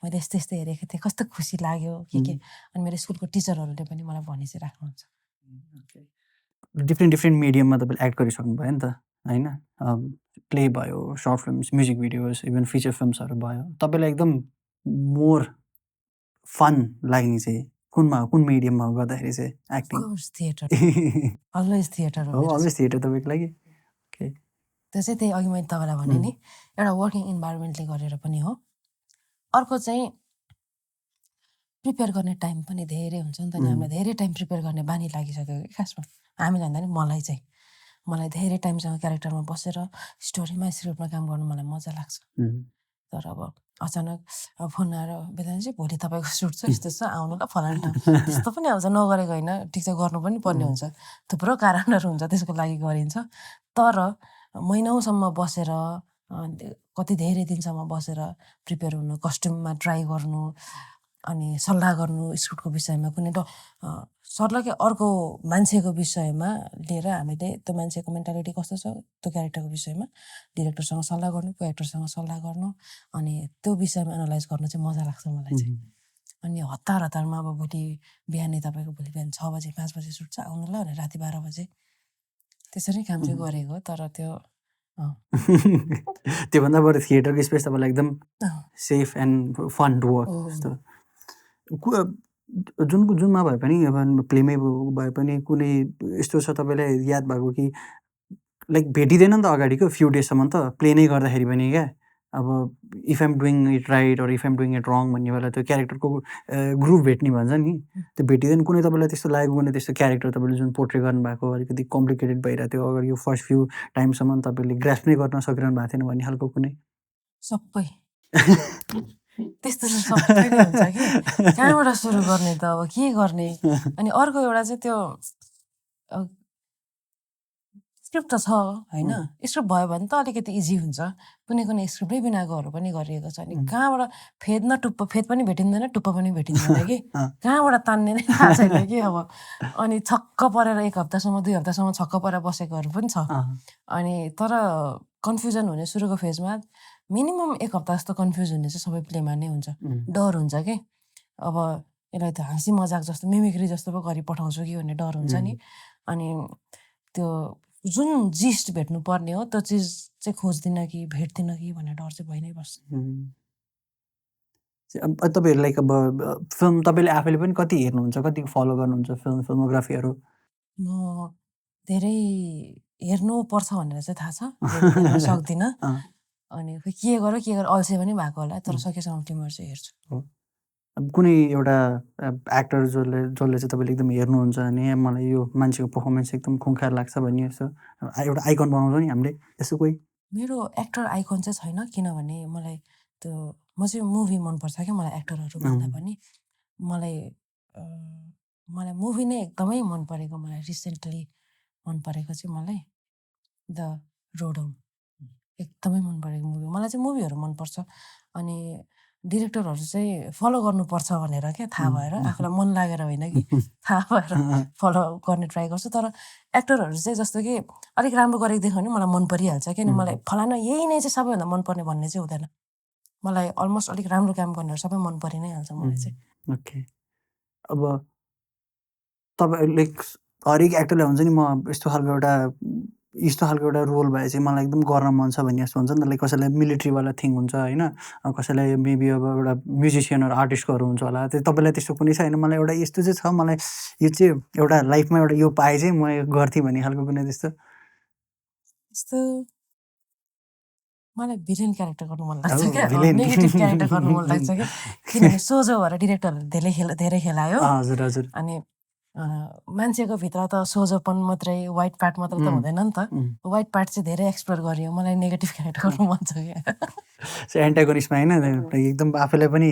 मैले यस्तो यस्तो हेरेको थिएँ, कस्तो खुसी लाग्यो के। अनि मेरो स्कुलको टिचरहरूले पनि मलाई भनि चाहिँ राख्नुहुन्छ। डिफ्रेन्ट मिडियममा तपाईँले एक्ट गरिसक्नु भयो नि त होइन? प्ले भयो, short films, music videos, even feature फिल्म्सहरू भयो। तपाईँलाई एकदम मोर फन लाग्ने चाहिँ कुन मिडियममा गर्दाखेरि चाहिँ एक्टिङ? थिएटर, अलवेज थिएटर हो। अलवेज थिएटर तपाईँको लागि? त्यो चाहिँ त्यही अघि मैले तपाईँलाई भने नि, एउटा वर्किङ इन्भाइरोमेन्टले गरेर पनि हो। अर्को चाहिँ प्रिपेयर गर्ने टाइम पनि धेरै हुन्छ नि त नि, हामीलाई धेरै टाइम प्रिपेयर गर्ने बानी लागिसक्यो कि खासमा। हामीलाई भन्दा नि मलाई धेरै टाइमसँग क्यारेक्टरमा बसेर स्टोरीमा स्क्रिप्टमा काम गर्नु मलाई मजा लाग्छ। तर अब अचानक फोन आएर बेलायन चाहिँ भोलि तपाईँको सुट छ, यस्तो छ, आउनु ल फलानु ठाउँ, त्यस्तो पनि आउँछ, नगरेको होइन, ठिक छ गर्नु पनि पर्ने हुन्छ, थुप्रो कारणहरू हुन्छ त्यसको लागि गरिन्छ। तर महिनौसम्म बसेर कति धेरै दिनसम्म बसेर प्रिपेयर हुनु, कस्ट्युममा ट्राई गर्नु, अनि सल्लाह गर्नु स्क्रिप्टको विषयमा, कुनै सर्लकै अर्को मान्छेको विषयमा लिएर हामीले त्यो मान्छेको मेन्टालिटी कस्तो छ त्यो क्यारेक्टरको विषयमा डिरेक्टरसँग सल्लाह गर्नु, को एक्टरसँग सल्लाह गर्नु, अनि त्यो विषयमा एनालाइज गर्नु चाहिँ मजा लाग्छ मलाई चाहिँ। अनि हतारमा अब भोलि बिहानै तपाईँको भोलि बिहान 6 बजे 5 बजे सुट छ, आउनु ल भनेर राति 12 बजे त्यसरी काम चाहिँ गरेको। तर त्यो त्योभन्दा बरु थिएटरको स्पेस तपाईँलाई एकदम safe and fun to work जस्तो जुनमा भए पनि, अब प्लेमै भए पनि कुनै यस्तो छ तपाईँलाई याद भएको कि लाइक भेटिँदैन नि त अगाडिको फ्यु डेजसम्म त प्ले नै गर्दाखेरि पनि क्या, अब if I'm doing it right or if I'm doing it wrong भन्ने बेला त्यो क्यारेक्टरको ग्रुप भेट्ने भन्छ नि, त्यो भेटिँदैन? कुनै तपाईँलाई त्यस्तो लागेको कुनै त्यस्तो क्यारेक्टर तपाईँले जुन पोर्ट्रे गर्नुभएको अलिकति कम्प्लिकेटेड भइरहेको थियो अगाडि यो फर्स्ट फ्यु टाइमसम्म तपाईँले ग्रास्प नै गर्न सकिरहनु भएको थिएन भन्ने खालको कुनै? सबै त्यस्तो सबै नै हुन्छ कि, कहाँबाट सुरु गर्ने त, अब के गर्ने। अनि अर्को एउटा चाहिँ त्यो स्क्रिप्ट त छ होइन, स्क्रिप्ट भयो भने त अलिकति इजी हुन्छ, कुनै स्क्रिप्टै बिनाकोहरू पनि गरिएको छ। अनि कहाँबाट फेद पनि भेटिँदैन, टुप्पो पनि भेटिँदैन कि, कहाँबाट तान्ने नै थाहा छैन कि अब। अनि छक्क परेर 1 हप्तासम्म 2 हप्तासम्म छक्क परेर बसेकोहरू पनि छ। अनि तर कन्फ्युजन हुने सुरुको फेजमा मिनिमम 1 हप्ता जस्तो कन्फ्युज हुने चाहिँ सबै प्लेमा नै हुन्छ, डर हुन्छ कि अब यसलाई त हाँसी मजाक जस्तो मिमिक्री जस्तो पो गरी पठाउँछु कि भन्ने डर हुन्छ नि। अनि त्यो जुन जिस्ट भेट्नु पर्ने हो त्यो चिज चाहिँ खोज्दिनँ कि भेट्दिनँ कि भन्ने डर चाहिँ भइ नै बस्छ। तपाईँहरू लाइक अब फिल्म तपाईँले आफैले पनि कति हेर्नुहुन्छ, कति फलो गर्नुहुन्छ फिल्मोग्राफीहरू? म धेरै हेर्नुपर्छ भनेर चाहिँ थाहा छ, हेर्न सक्दिनँ। अनि के गर अल्छे पनि भएको होला, तर सकेसम्म फिल्महरू चाहिँ हेर्छु। कुनै एउटा एक्टर जसले चाहिँ तपाईँले एकदम हेर्नुहुन्छ अनि मलाई यो मान्छेको पर्फर्मेन्स एकदम खुङ्खार लाग्छ भन्ने यस्तो एउटा आइकन बनाउँछ नि हामीले, यस्तो कोही? मेरो एक्टर आइकन चाहिँ छैन, किनभने मलाई त्यो म चाहिँ मुभी मनपर्छ क्या, मलाई एक्टरहरू भन्दा पनि। मलाई मुभी नै एकदमै मन परेको, मलाई रिसेन्टली मन परेको चाहिँ मलाई द रोड होम एकदमै मन परेको मुभी। मलाई चाहिँ मुभीहरू मनपर्छ, अनि डिरेक्टरहरू चाहिँ फलो गर्नुपर्छ भनेर क्या, थाहा भएर, आफूलाई मन लागेर होइन कि थाहा भएर फलो गर्ने ट्राई गर्छु। तर एक्टरहरू चाहिँ जस्तो कि अलिक राम्रो गरेको देख्यो भने मलाई मन परिहाल्छ, किन मलाई फलाना यही नै चाहिँ सबैभन्दा मन पर्ने भन्ने चाहिँ हुँदैन। मलाई अलमोस्ट अलिक राम्रो काम गर्नेहरू सबै मन परि नै हाल्छ मलाई चाहिँ। ओके, अब तपाईँ लाइक हरेक एक्टरलाई हुन्छ नि म यस्तो खालको एउटा रोल भए चाहिँ मलाई एकदम गर्न मन छ भन्ने जस्तो हुन्छ नि त। लाइक कसैलाई मिलिट्रीवाला थिङ हुन्छ होइन, कसैलाई मेबी अब एउटा म्युजिसियनहरू आर्टिस्टकोहरू हुन्छ होला, त्यो तपाईँलाई त्यस्तो कुनै छ होइन मलाई एउटा यस्तो चाहिँ छ, मलाई यो चाहिँ एउटा लाइफमा एउटा यो पाए चाहिँ म गर्थेँ भन्ने खालको कुनै त्यस्तो? यस्तो मलाई भिलेन क्यारेक्टर गर्नु मन लाग्छ क्या, नेगेटिभ क्यारेक्टर गर्नु मन लाग्छ क्या, किनभने सोझो भएर डिरेक्टरहरूले धेरै खेलायो। हजुर हजुर। अनि मान्छेको भित्र त सोझोपन मात्रै व्हाइट पार्ट मात्र त हुँदैन नि त व्हाइट पार्ट चाहिँ धेरै एक्सप्लोर गरियो मलाई नेगेटिभ क्यारेक्टर गर्नु मन छ क्या एन्टागोनिस्टमा होइन एकदम आफूलाई पनि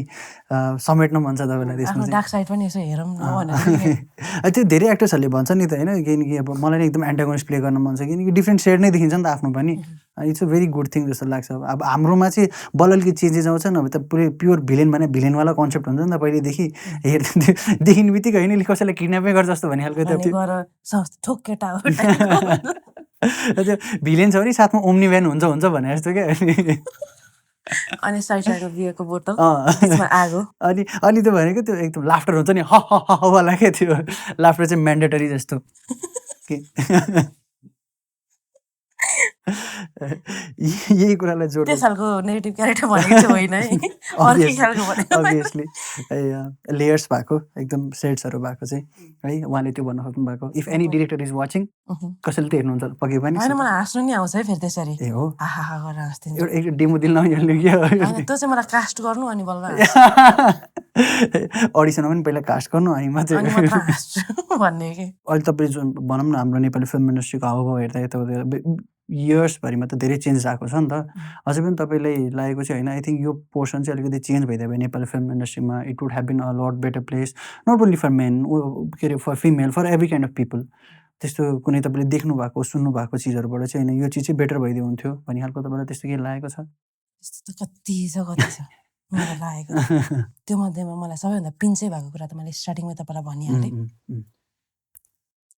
समेट्न मन छ तपाईँलाई त्यसमा आफ्नो डार्क साइड पनि यसो हेरौँ न भनेर त्यो धेरै एक्टर्सहरूले भन्छ नि त होइन किनकि अब मलाई एकदम एन्टागोनिस्ट प्ले गर्न मन छ किनकि डिफ्रेन्ट सेड नै देखिन्छ नि त आफ्नो पनि it's a very good thing जस्तो लाग्छ अब हाम्रोमा चाहिँ बल्ल अलिकति चेन्जेस आउँछ नभए त पुरै प्योर भिलेन भने भिलेनवाला कन्सेप्ट हुन्छ नि त पहिलेदेखि देखिने बित्तिकै होइन कसैलाई किडन्यापै गर्छ जस्तो भन्ने खालको ठोक केटा हो त्यो भिलेन छ भने साथमा ओम्नी भ्यान हुन्छ भने जस्तो क्या अनि साइड साइडमा बियरको बोतल आगो अनि त्यो भनेको त्यो एकदम लाफ्टर हुन्छ नि हवाला क्या त्यो लाफ्टर चाहिँ म्यान्डेटरी जस्तो यही कुरालाई जोड त्यस खालको नेगेटिभ क्यारेक्टर भनेको चाहिँ होइन है अर्कै खालको भनेको अभियसली लेयर्स भएको एकदम सेड्सहरू भएको चाहिँ है उहाँले त्यो भन्न सक्नु भएको if any director is watching कसैले त हेर्नुहुन्छ पक्कै पनि होइन मलाई हाँस्नु नि आउँछ है फेरि त्यसरी ए हो आहा गरेर हाँस्दिन्छ एउटा डेमो दिनु नहुने त्यो चाहिँ मलाई कास्ट गर्नु अनि बल्ल अडिसनमा पनि पहिला कास्ट गर्नु अनि मात्रै भन्ने कि अहिले तपाईँ जुन भनौँ न हाम्रो नेपाली फिल्म इन्डस्ट्रीको हावभाव हेर्दा यताउता इयर्सभरिमा त धेरै चेन्ज आएको छ नि त अझै पनि तपाईँलाई लागेको चाहिँ होइन आई थिङ्क यो पोर्सन चाहिँ अलिकति चेन्ज भइदियो भने नेपाली फिल्म इन्डस्ट्रीमा it would have been a lot better place not only for men के अरे for female for every kind of people त्यस्तो कुनै तपाईँले देख्नु भएको सुन्नु भएको चिजहरूबाट चाहिँ होइन यो चिज चाहिँ बेटर भइदियो हुन्थ्यो भन्ने खालको तपाईँलाई त्यस्तो केही लागेको छ त्यस्तो त कति छ मलाई लागेको त्यो मध्येमा मलाई सबैभन्दा पिन्चै भएको कुरा त मैले स्टार्टिङमै तपाईँलाई भनिहालेँ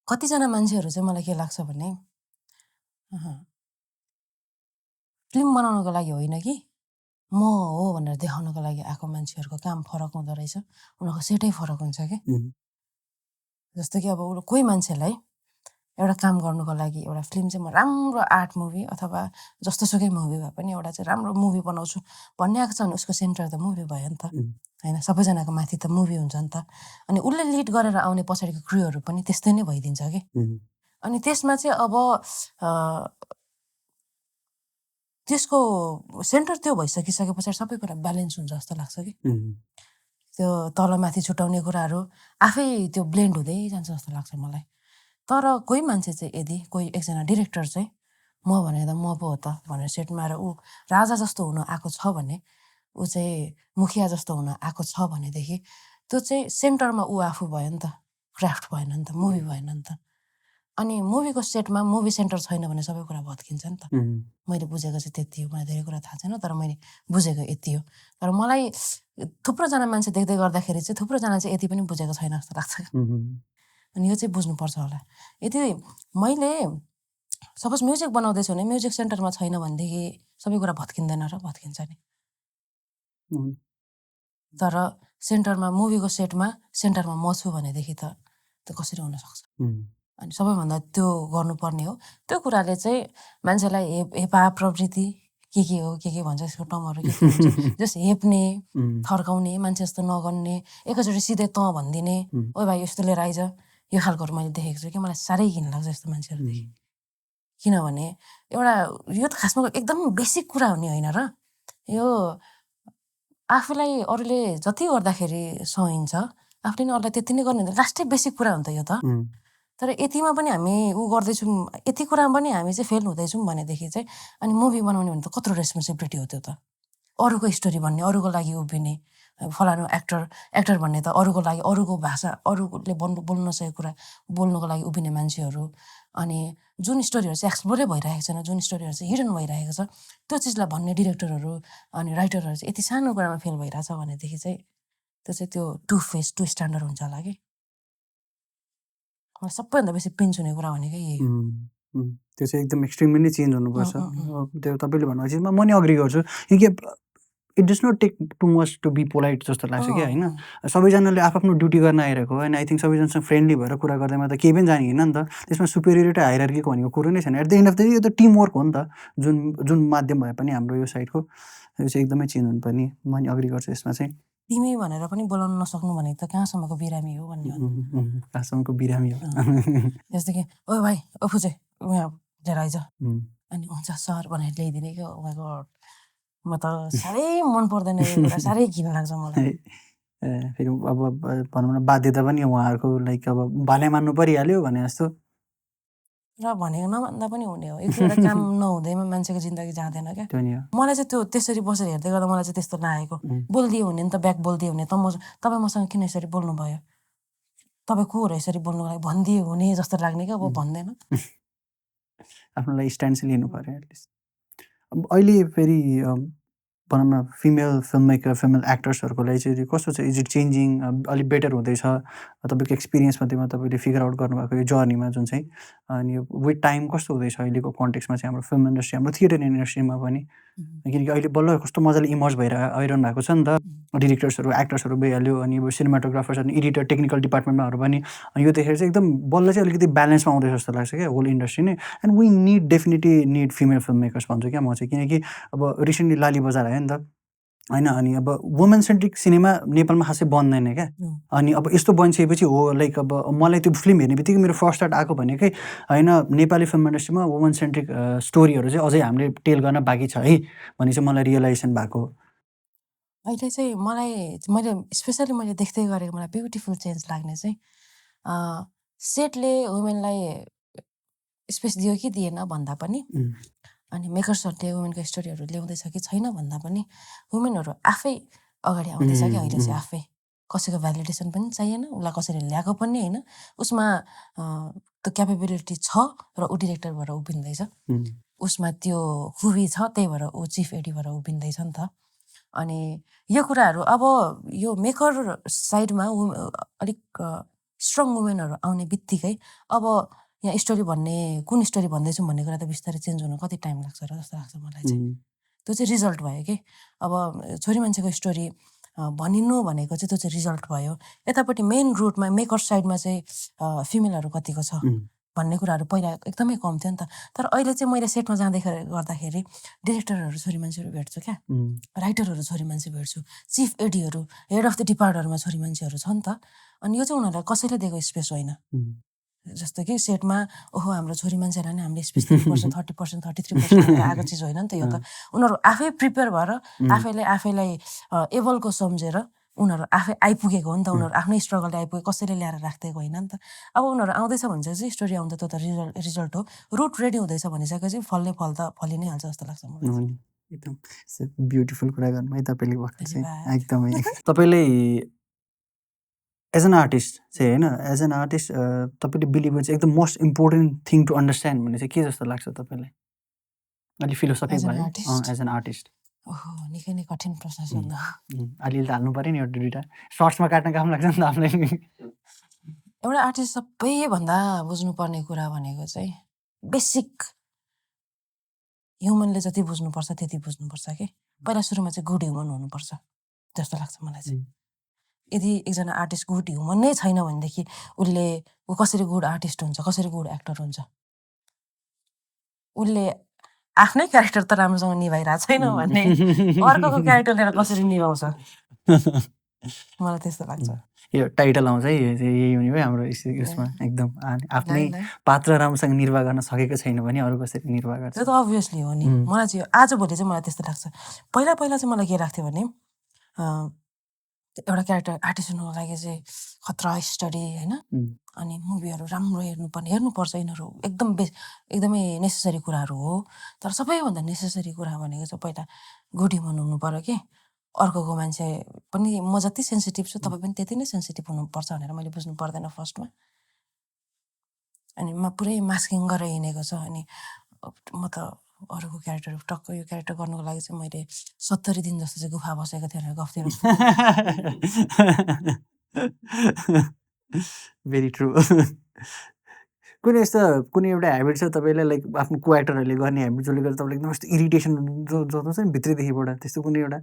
कतिजना मान्छेहरू चाहिँ मलाई के लाग्छ भने फिल्म बनाउनको लागि होइन कि म हो भनेर देखाउनको लागि आएको मान्छेहरूको काम फरक हुँदो रहेछ उनीहरूको सेटै फरक हुन्छ कि जस्तो कि अब कोही मान्छेलाई एउटा काम गर्नुको लागि एउटा फिल्म चाहिँ म राम्रो आर्ट मुभी अथवा जस्तोसुकै मुभी भए पनि एउटा चाहिँ राम्रो मुभी बनाउँछु भन्ने आएको छ भने उसको सेन्टर त मुभी भयो नि त होइन सबैजनाको माथि त मुभी हुन्छ नि त अनि उसले लिड गरेर आउने पछाडिको क्रुहरू पनि त्यस्तै नै भइदिन्छ कि अनि त्यसमा चाहिँ अब त्यसको सेन्टर त्यो भइसकिसके पछाडि सबै कुरा ब्यालेन्स हुन्छ जस्तो लाग्छ कि त्यो तलमाथि छुट्याउने कुराहरू आफै त्यो ब्लेन्ड हुँदै जान्छ जस्तो लाग्छ मलाई तर कोही मान्छे चाहिँ यदि कोही एकजना डिरेक्टर चाहिँ म भनेर म पो हो त भनेर सेटमा आएर ऊ राजा जस्तो हुन आएको छ भने ऊ चाहिँ मुखिया जस्तो हुन आएको छ भनेदेखि त्यो चाहिँ सेन्टरमा ऊ आफू भयो नि त क्राफ्ट भएन नि त मुभी भएन नि त अनि मुभीको सेटमा मुभी सेन्टर छैन भने सबै कुरा भत्किन्छ नि त मैले बुझेको चाहिँ त्यति हो मलाई धेरै कुरा थाहा छैन तर मैले बुझेको यति हो तर मलाई थुप्रोजना मान्छे देख्दै गर्दाखेरि चाहिँ थुप्रोजना चाहिँ यति पनि बुझेको छैन जस्तो लाग्छ अनि यो चाहिँ बुझ्नुपर्छ होला यदि मैले सपोज म्युजिक बनाउँदैछु भने म्युजिक सेन्टरमा छैन भनेदेखि सबै कुरा भत्किँदैन र भत्किन्छ नि तर सेन्टरमा मुभीको सेटमा सेन्टरमा म छु भनेदेखि त त्यो कसरी हुनसक्छ अनि सबैभन्दा त्यो गर्नुपर्ने हो त्यो कुराले चाहिँ मान्छेलाई हेपा प्रवृत्ति के हो के भन्छ यसको टर्महरू के हुन्छ जस हेप्ने थर्काउने मान्छे जस्तो नगर्ने एकैचोटि सिधै तँ भनिदिने ओ भाइ यस्तो लिएर आइज यो खालकोहरू मैले देखेको छु कि मलाई साह्रै घिन लाग्छ यस्तो मान्छेहरूदेखि किनभने एउटा यो त खासमा एकदम बेसिक कुरा हुने होइन र यो आफूलाई अरूले जति गर्दाखेरि सहिन्छ आफूले नै अरूलाई त्यति नै गर्ने लास्टै बेसिक कुरा हो नि त यो त तर यतिमा पनि हामी ऊ गर्दैछौँ यति कुरामा पनि हामी चाहिँ फेल हुँदैछौँ भनेदेखि चाहिँ अनि मुभी बनाउने भने त कत्रो रेस्पोन्सिबिलिटी हो त्यो त अरूको स्टोरी भन्ने अरूको लागि उभिने फलानु एक्टर भन्ने त अरूको लागि अरूको भाषा अरूले बोल्न नसकेको कुरा बोल्नुको लागि उभिने मान्छेहरू अनि जुन स्टोरीहरू चाहिँ एक्सप्लोरै भइरहेको छैन जुन स्टोरीहरू चाहिँ हिडन भइरहेको छ त्यो चिजलाई भन्ने डिरेक्टरहरू अनि राइटरहरू चाहिँ यति सानो कुरामा फेल भइरहेछ भनेदेखि चाहिँ त्यो चाहिँ त्यो टु फेस टु स्ट्यान्डर्ड हुन्छ होला कि सबैभन्दा बेसी पिन्च हुने कुरा भनेकै यही हो त्यो चाहिँ एकदम एक्सट्रिमली नै चेन्ज हुनुपर्छ त्यो तपाईँले भन्नुभएको चिजमा म नि अग्री गर्छु किनकि it does not take too much to be polite जस्तो लाग्छ कि होइन सबैजनाले आफ्नो ड्युटी गर्न आइरहेको हो होइन आई थिङ्क सबैजनासँग फ्रेन्डली भएर कुरा गर्दैमा त केही पनि जानिएन नि त त्यसमा सुपेरियोरिटी हायरार्कीको भनेको कुरो नै छैन at the end of the day यो त टिम वर्क हो नि त जुन माध्यम भए पनि हाम्रो यो साइडको यो चाहिँ एकदमै चेन्ज हुनुपर्ने म नि अग्री गर्छु यसमा चाहिँ तिमी भनेर पनि बोलाउन नसक्नु भनेको त कहाँसम्मको बिरामी हो भन्ने हो कहाँसम्मको बिरामी हो जस्तो कि ओ भाइ ओ फुचे उहाँ लिएर आइज अनि हुन्छ सर भनेर ल्याइदिने क्या उहाँको म त साह्रै मन पर्दैन यो कुरा साह्रै घिन लाग्छ मलाई फेरि अब भनौँ न बाध्यता पनि उहाँहरूको लाइक अब भने मान्नु परिहाल्यो भने जस्तो र भनेको नभन्दा पनि हुने हो। एक दुईवटा काम नहुँदैमा मान्छेको जिन्दगी जाँदैन क्या। त्यो नि हो। मलाई चाहिँ त्यो त्यसरी बसेर हेर्दै गर्दा मलाई चाहिँ त्यस्तो लागेको। बोलिदियो हुने नि त, ब्याक बोलिदियो हुने त तपाईँ मसँग किन यसरी बोल्नुभयो, तपाईँ को हो र यसरी बोल्नुको लागि भनिदियो हुने जस्तो लाग्ने क्या। अब भन्दैन। आफ्नो लागि स्ट्यान्ड चाहिँ लिनु पऱ्यो एटलिस्ट। अब अहिले फेरि भनौँ न फिमेल फिल्म मेकर फिमेल एक्टर्सहरूको लागि चाहिँ कस्तो छ? Is it changing? अलिक बेटर हुँदैछ? तपाईँको एक्सपिरियन्समा तपाईँले फिगर आउट गर्नुभएको यो जर्नीमा जुन चाहिँ अनि विथ टाइम कस्तो हुँदैछ अहिलेको कन्टेक्समा चाहिँ हाम्रो फिल्म इन्डस्ट्री, हाम्रो थिएटर इन्डस्ट्रीमा पनि? किनकि अहिले बल्ल कस्तो मजाले इमर्ज भएर आइरहनु भएको छ नि त। डिरेक्टर्सहरू एक्टर्सहरू भइहाल्यो, अनि अब सिनेमाटोग्राफर्स अनि एडिटर टेक्निकल डिपार्टमेन्टमाहरू पनि। यो देखेर चाहिँ एकदम बल्ल चाहिँ अलिकति ब्यालेन्समा आउँदैछ जस्तो लाग्छ क्या होल इन्डस्ट्री नै। And we need definitely need female film makers भन्छु क्या म चाहिँ। किनकि अब रिसेन्टली लाली बजार आयो नि त होइन, अनि अब वुमेन सेन्ट्रिक सिनेमा नेपालमा खासै बन्दैन क्या। अनि अब यस्तो बनिसकेपछि हो लाइक अब मलाई त्यो फिल्म हेर्ने बित्तिकै मेरो फर्स्ट थट आएको भनेकै होइन नेपाली फिल्म इन्डस्ट्रीमा वुमेन सेन्ट्रिक स्टोरीहरू चाहिँ अझै हामीले टेल गर्न बाँकी छ है भन्ने चाहिँ मलाई रियलाइजेसन भएको। अहिले चाहिँ मैले स्पेसली मैले देख्दै गरेको मलाई ब्युटिफुल चेन्ज लाग्ने चाहिँ सेटले वुमेनलाई स्पेस दियो कि दिएन भन्दा पनि, अनि मेकर्सहरूले वुमेनको स्टोरीहरू ल्याउँदैछ कि छैन भन्दा पनि वुमेनहरू आफै अगाडि आउँदैछ क्या अहिले चाहिँ आफै। कसैको भ्यालिडेसन पनि चाहिएन, उसलाई कसैले ल्याएको पनि होइन, उसमा त्यो क्यापेबिलिटी छ र ऊ डिरेक्टर भएर उभिँदैछ, उसमा त्यो खुबी छ, त्यही भएर ऊ चिफ एडी भएर उभिँदैछ नि त। अनि यो कुराहरू अब यो मेकर साइडमा अलिक स्ट्रङ वुमेनहरू आउने बित्तिकै अब यहाँ स्टोरी भन्ने कुन स्टोरी भन्दैछौँ भन्ने कुरा त बिस्तारै चेन्ज हुन कति टाइम लाग्छ र जस्तो लाग्छ मलाई चाहिँ। त्यो चाहिँ रिजल्ट भयो कि अब छोरी मान्छेको स्टोरी भनिनु भनेको चाहिँ त्यो चाहिँ रिजल्ट भयो। यतापट्टि मेन रुटमा मेकर साइडमा चाहिँ फिमेलहरू कतिको छ भन्ने कुराहरू पहिला एकदमै कम थियो नि त। तर अहिले चाहिँ मैले सेटमा गर्दाखेरि डिरेक्टरहरू छोरी मान्छेहरू भेट्छु क्या, राइटरहरू छोरी मान्छे भेट्छु, चिफ एडीहरू हेड अफ द डिपार्टहरूमा छोरी मान्छेहरू छ नि त। अनि यो चाहिँ उनीहरूलाई कसैले दिएको स्पेस होइन। जस्तो कि सेटमा ओहो हाम्रो छोरी मान्छेलाई नै हामीले स्पेस 30%, 30%, 33% आएको चिज होइन नि त यो त। उनीहरू आफै प्रिपेयर भएर आफैलाई एबलको सम्झेर उनीहरू आफै आइपुगेको हो नि त। उनीहरू आफ्नै स्ट्रगलले आइपुगे, कसैले ल्याएर राख्दिएको होइन नि त। अब उनीहरू आउँदैछ भनिसकेपछि स्टोरी आउँदा त्यो त रिजल्ट हो। रुट रेडी हुँदैछ भनिसकेपछि फल्ने फल त फलि नै हाल्छ जस्तो लाग्छ मलाई। एकदम ब्युटिफुल कुरा गर्नु है तपाईँले भर्खर चाहिँ एकदमै। तपाईँले एज एन आर्टिस्ट चाहिँ होइन, एज एन आर्टिस्ट तपाईँले बिलिभ चाहिँ एकदम most important thing to understand भन्ने चाहिँ के जस्तो लाग्छ तपाईँलाई? अलिक फिलोसफी भयो एज एन आर्टिस्ट। ओहो निकै नै कठिन प्रश्न छ। अलिअलि त हाल्नु पऱ्यो नि एउटा दुइटा, सर्ट्समा काट्न काम लाग्छ नि त आफूलाई। एउटा आर्टिस्ट सबैभन्दा बुझ्नुपर्ने कुरा भनेको चाहिँ बेसिक ह्युमनले जति बुझ्नुपर्छ त्यति बुझ्नुपर्छ कि पहिला सुरुमा चाहिँ गुड ह्युमन हुनुपर्छ जस्तो लाग्छ मलाई चाहिँ। यदि एकजना आर्टिस्ट गुड ह्युमन नै छैन भनेदेखि ऊ कसरी गुड आर्टिस्ट हुन्छ, कसरी गुड एक्टर हुन्छ? उसले आफ्नै क्यारेक्टर त राम्रोसँग निभाइरहेको छैन भने अर्कोको क्यारेक्टर लिएर कसरी निभाउँछ? मलाई त्यस्तो लाग्छ। यो टाइटल आउँछ है, यही हुने भयो हाम्रो यसमा एकदम आफ्नै पात्र राम्रोसँग निर्वाह गर्न सकेको छैन भने अरू कसरी निर्वाह गर्छ? त्यो त अभियसली हो नि। मलाई चाहिँ आजभोलि चाहिँ मलाई त्यस्तो लाग्छ। पहिला चाहिँ मलाई के लाग्थ्यो भने एउटा क्यारेक्टर आर्टिस्ट हुनुको लागि चाहिँ खतरा स्टडी होइन, अनि मुभीहरू राम्रो हेर्नुपर्छ, यिनीहरू एकदमै नेसेसरी कुराहरू हो। तर सबैभन्दा नेसेसरी कुरा भनेको चाहिँ पहिला गुड ह्युमन हुनु पर्यो कि अर्कोको मान्छे पनि म जति सेन्सिटिभ छु तपाईँ पनि त्यति नै सेन्सिटिभ हुनुपर्छ भनेर मैले बुझ्नु पर्दैन फर्स्टमा। अनि म पुरै मास्किङ गरेर हिँडेको छ। अनि म त अरूको क्यारेक्टर टक्क यो क्यारेक्टर गर्नुको लागि चाहिँ मैले 70 दिन जस्तो चाहिँ गुफा बसेको थिएँ भनेर गफ थियो। Very true. कुनै एउटा ह्याबिट छ तपाईँलाई लाइक आफ्नो को एक्टरहरूले गर्ने ह्याबिट जसले गर्दा तपाईँलाई एकदम यस्तो इरिटेसन जताउँछ नि भित्रैदेखिबाट, त्यस्तो कुनै एउटा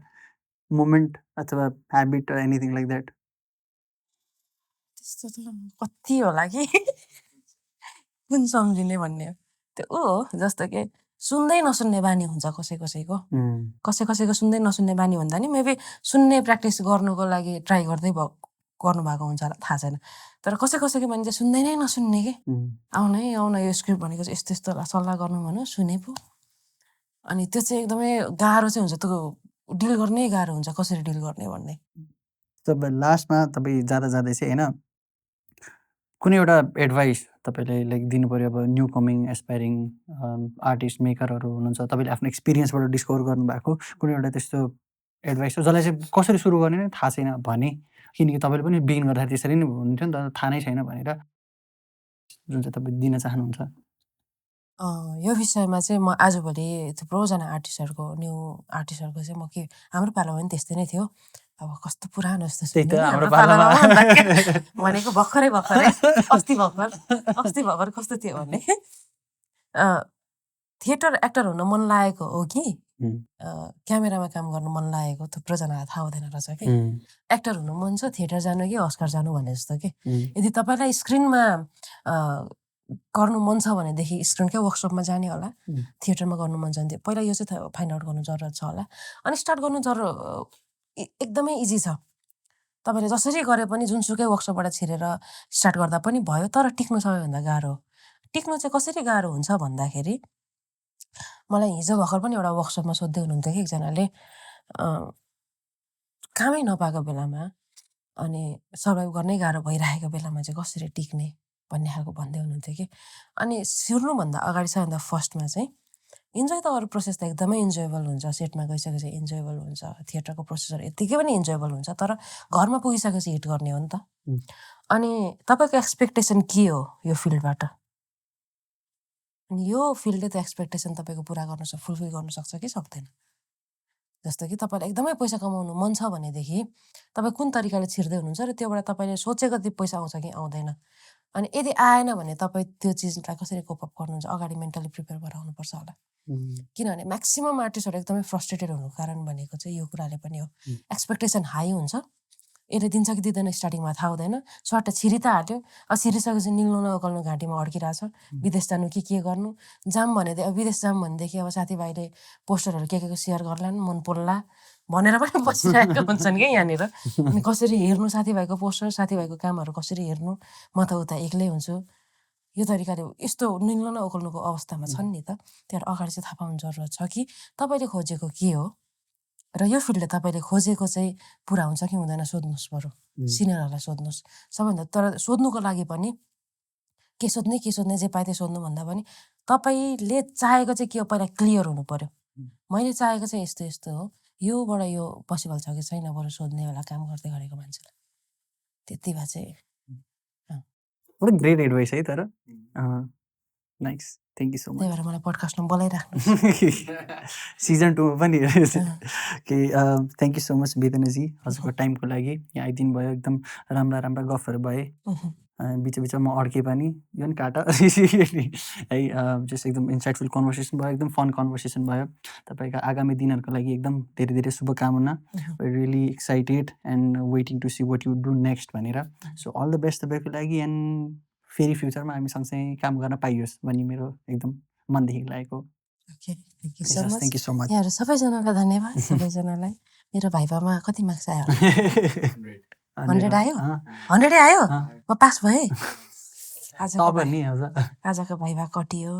मोमेन्ट अथवा ह्याबिट एनिथिङ लाइक द्याट? त्यस्तो त कति होला कि कुन सम्झिने भन्ने त्यो हो। जस्तो कि सुन्दै नसुन्ने बानी हुन्छ कसैको सुन्दै नसुन्ने बानी भन्दा नि मेबी सुन्ने प्र्याक्टिस गर्नुको लागि ट्राई गर्नुभएको हुन्छ होला, थाहा छैन। तर कसैको बानी चाहिँ सुन्दै नै नसुन्ने कि आउन यो स्क्रिप्ट भनेको चाहिँ यस्तो सल्लाह गर्नु भन्नु सुने पो। अनि त्यो चाहिँ एकदमै गाह्रो चाहिँ हुन्छ, त्यो डिल गर्नै गाह्रो हुन्छ कसरी डिल गर्ने भन्ने। तपाईँ लास्टमा तपाईँ जाँदै चाहिँ होइन कुनै एउटा एडभाइस तपाईँले लाइक दिनु पऱ्यो अब न्यू कमिङ एस्पाइरिङ आर्टिस्ट मेकरहरू हुनुहुन्छ तपाईँले आफ्नो एक्सपिरियन्सबाट डिस्कभर गर्नुभएको कुनै एउटा त्यस्तो एडभाइस हो जसलाई चाहिँ कसरी सुरु गर्ने नै थाहा छैन भने किनकि तपाईँले पनि बिगिन गर्दाखेरि त्यसरी नै हुन्थ्यो नि त थाहा नै छैन भनेर जुन चाहिँ तपाईँ दिन चाहनुहुन्छ यो विषयमा चाहिँ म आजभोलि थुप्रोजना आर्टिस्टहरूको न्यू आर्टिस्टहरूको चाहिँ म के हाम्रो पालामा पनि त्यस्तै नै थियो अब कस्तो पुरानो जस्तो त्यही त सुन्ने हाम्रो हाम्रो पालामा पालामा भन्दा क्या, भनेको भर्खरै अस्ति भर्खर कस्तो थियो भने थिएटर एक्टर हुन मन लागेको हो कि क्यामेरामा काम गर्नु मन लागेको थुप्रोजनालाई थाहा हुँदैन रहेछ कि एक्टर हुनु मन छ थिएटर जानु कि अस्कार जानु भने जस्तो कि यदि तपाईँलाई स्क्रिनमा गर्नु मन छ भनेदेखि स्क्रिनकै वर्कसपमा जाने होला थिएटरमा गर्नु मन छ भने पहिला यो चाहिँ फाइन्ड आउट गर्नु जरुरत छ होला अनि स्टार्ट गर्नु एकदमै इजी छ तपाईँले जसरी गरे पनि जुनसुकै वर्कसपबाट छिरेर स्टार्ट गर्दा पनि भयो तर टिक्नु सबैभन्दा गाह्रो हो टिक्नु चाहिँ कसरी गाह्रो हुन्छ भन्दाखेरि मलाई हिजो भर्खर पनि एउटा वर्कसपमा सोध्दै हुनुहुन्थ्यो कि एकजनाले कामै नपाएको बेलामा अनि सर्भाइभ गर्नै गाह्रो भइरहेको बेलामा चाहिँ कसरी टिक्ने भन्ने खालको भन्दै हुनुहुन्थ्यो कि अनि सुर्नुभन्दा अगाडि सबभन्दा फर्स्टमा चाहिँ इन्जोय त अरू प्रोसेस त एकदमै इन्जोयबल हुन्छ सेटमा गइसकेपछि इन्जोयबल हुन्छ थिएटरको प्रोसेसहरू यत्तिकै पनि इन्जोयबल हुन्छ तर घरमा पुगिसकेपछि हिट गर्ने हो नि त अनि तपाईँको एक्सपेक्टेसन के हो यो फिल्डबाट अनि यो फिल्डले त एक्सपेक्टेसन तपाईँको पुरा फुलफिल गर्न सक्छ कि सक्दैन जस्तो कि तपाईँलाई एकदमै पैसा कमाउनु मन छ भनेदेखि तपाईँ कुन तरिकाले छिर्दै हुनुहुन्छ र त्योबाट तपाईँले सोचेको जति पैसा आउँछ कि आउँदैन अनि यदि आएन भने तपाईँ त्यो चिजलाई कसरी कोपअप गर्नुहुन्छ अगाडि मेन्टली प्रिपेयर भएर आउनुपर्छ होला किनभने म्याक्सिमम आर्टिस्टहरू एकदमै फ्रस्ट्रेटेड हुनुको कारण भनेको चाहिँ यो कुराले पनि हो एक्सपेक्टेसन हाई हुन्छ यसले दिन्छ कि दिँदैन स्टार्टिङमा थाहा हुँदैन सर्ट छिरि त हाल्यो अब छिरिसकेपछि निल्नु नउकाल्नु घाँटीमा अड्किरहेछ विदेश जानु कि के गर्नु जाम भनेदेखि अब विदेश जाम भनेदेखि अब साथीभाइले पोस्टरहरू के सेयर गर्लान् मन पर्ला भनेर पनि बसिरहेको हुन्छन् क्या यहाँनिर अनि कसरी हेर्नु साथीभाइको पोस्टर साथीभाइको कामहरू कसरी हेर्नु म त उता एक्लै हुन्छु यो तरिकाले यस्तो निल्नु नउकाल्नुको अवस्थामा छन् नि त त्यहाँ अगाडि चाहिँ थाहा पाउनु जरुरत छ कि तपाईँले खोजेको के हो र यो फिल्डले तपाईँले खोजेको चाहिँ पुरा हुन्छ कि हुँदैन सोध्नुहोस् बरु सिनियरहरूलाई सोध्नुहोस् सबैभन्दा तर सोध्नुको लागि पनि के सोध्ने जे पाए त्यो सोध्नु भन्दा पनि तपाईँले चाहेको चाहिँ के हो पहिला क्लियर हुनु पर्यो मैले चाहेको चाहिँ यस्तो यस्तो हो योबाट यो पोसिबल छ कि छैन बरु सोध्ने बेला काम गर्दै गरेको मान्छेलाई त्यति भए चाहिँ ग्रेट एडभाइस है तर nice thank you so much त्यही भएर मलाई पडकास्टमा बोलाइराख्नु सिजन 2 मा पनि कि थ्याङ्क यू सो मच वेदनाजी हजुरको टाइमको लागि यहाँ आइदिनु भयो एकदम राम्रा गफहरू भए बिचमा अड्के पनि यो नि काटा है जस्ट एकदम इन्साइटफुल कन्भर्सेसन भयो एकदम फन कन्भर्सेसन भयो तपाईँको आगामी दिनहरूको लागि एकदम धेरै शुभकामना really excited and waiting to see what you do next भनेर सो अल द बेस्ट तपाईँको लागि एन्ड फेरि फ्युचरमा हामी सँगसँगै काम गर्न पाइयोस् भन्ने मेरो एकदम मनदेखि लागेको थ्याङ्क यू सो मच यहाँहरू सबैजनालाई धन्यवाद सबैजनालाई मेरो भाइभामा कति मार्क्स आयो 100 आयो 100 आयो म पास भएँ आजको भाइभा कटियो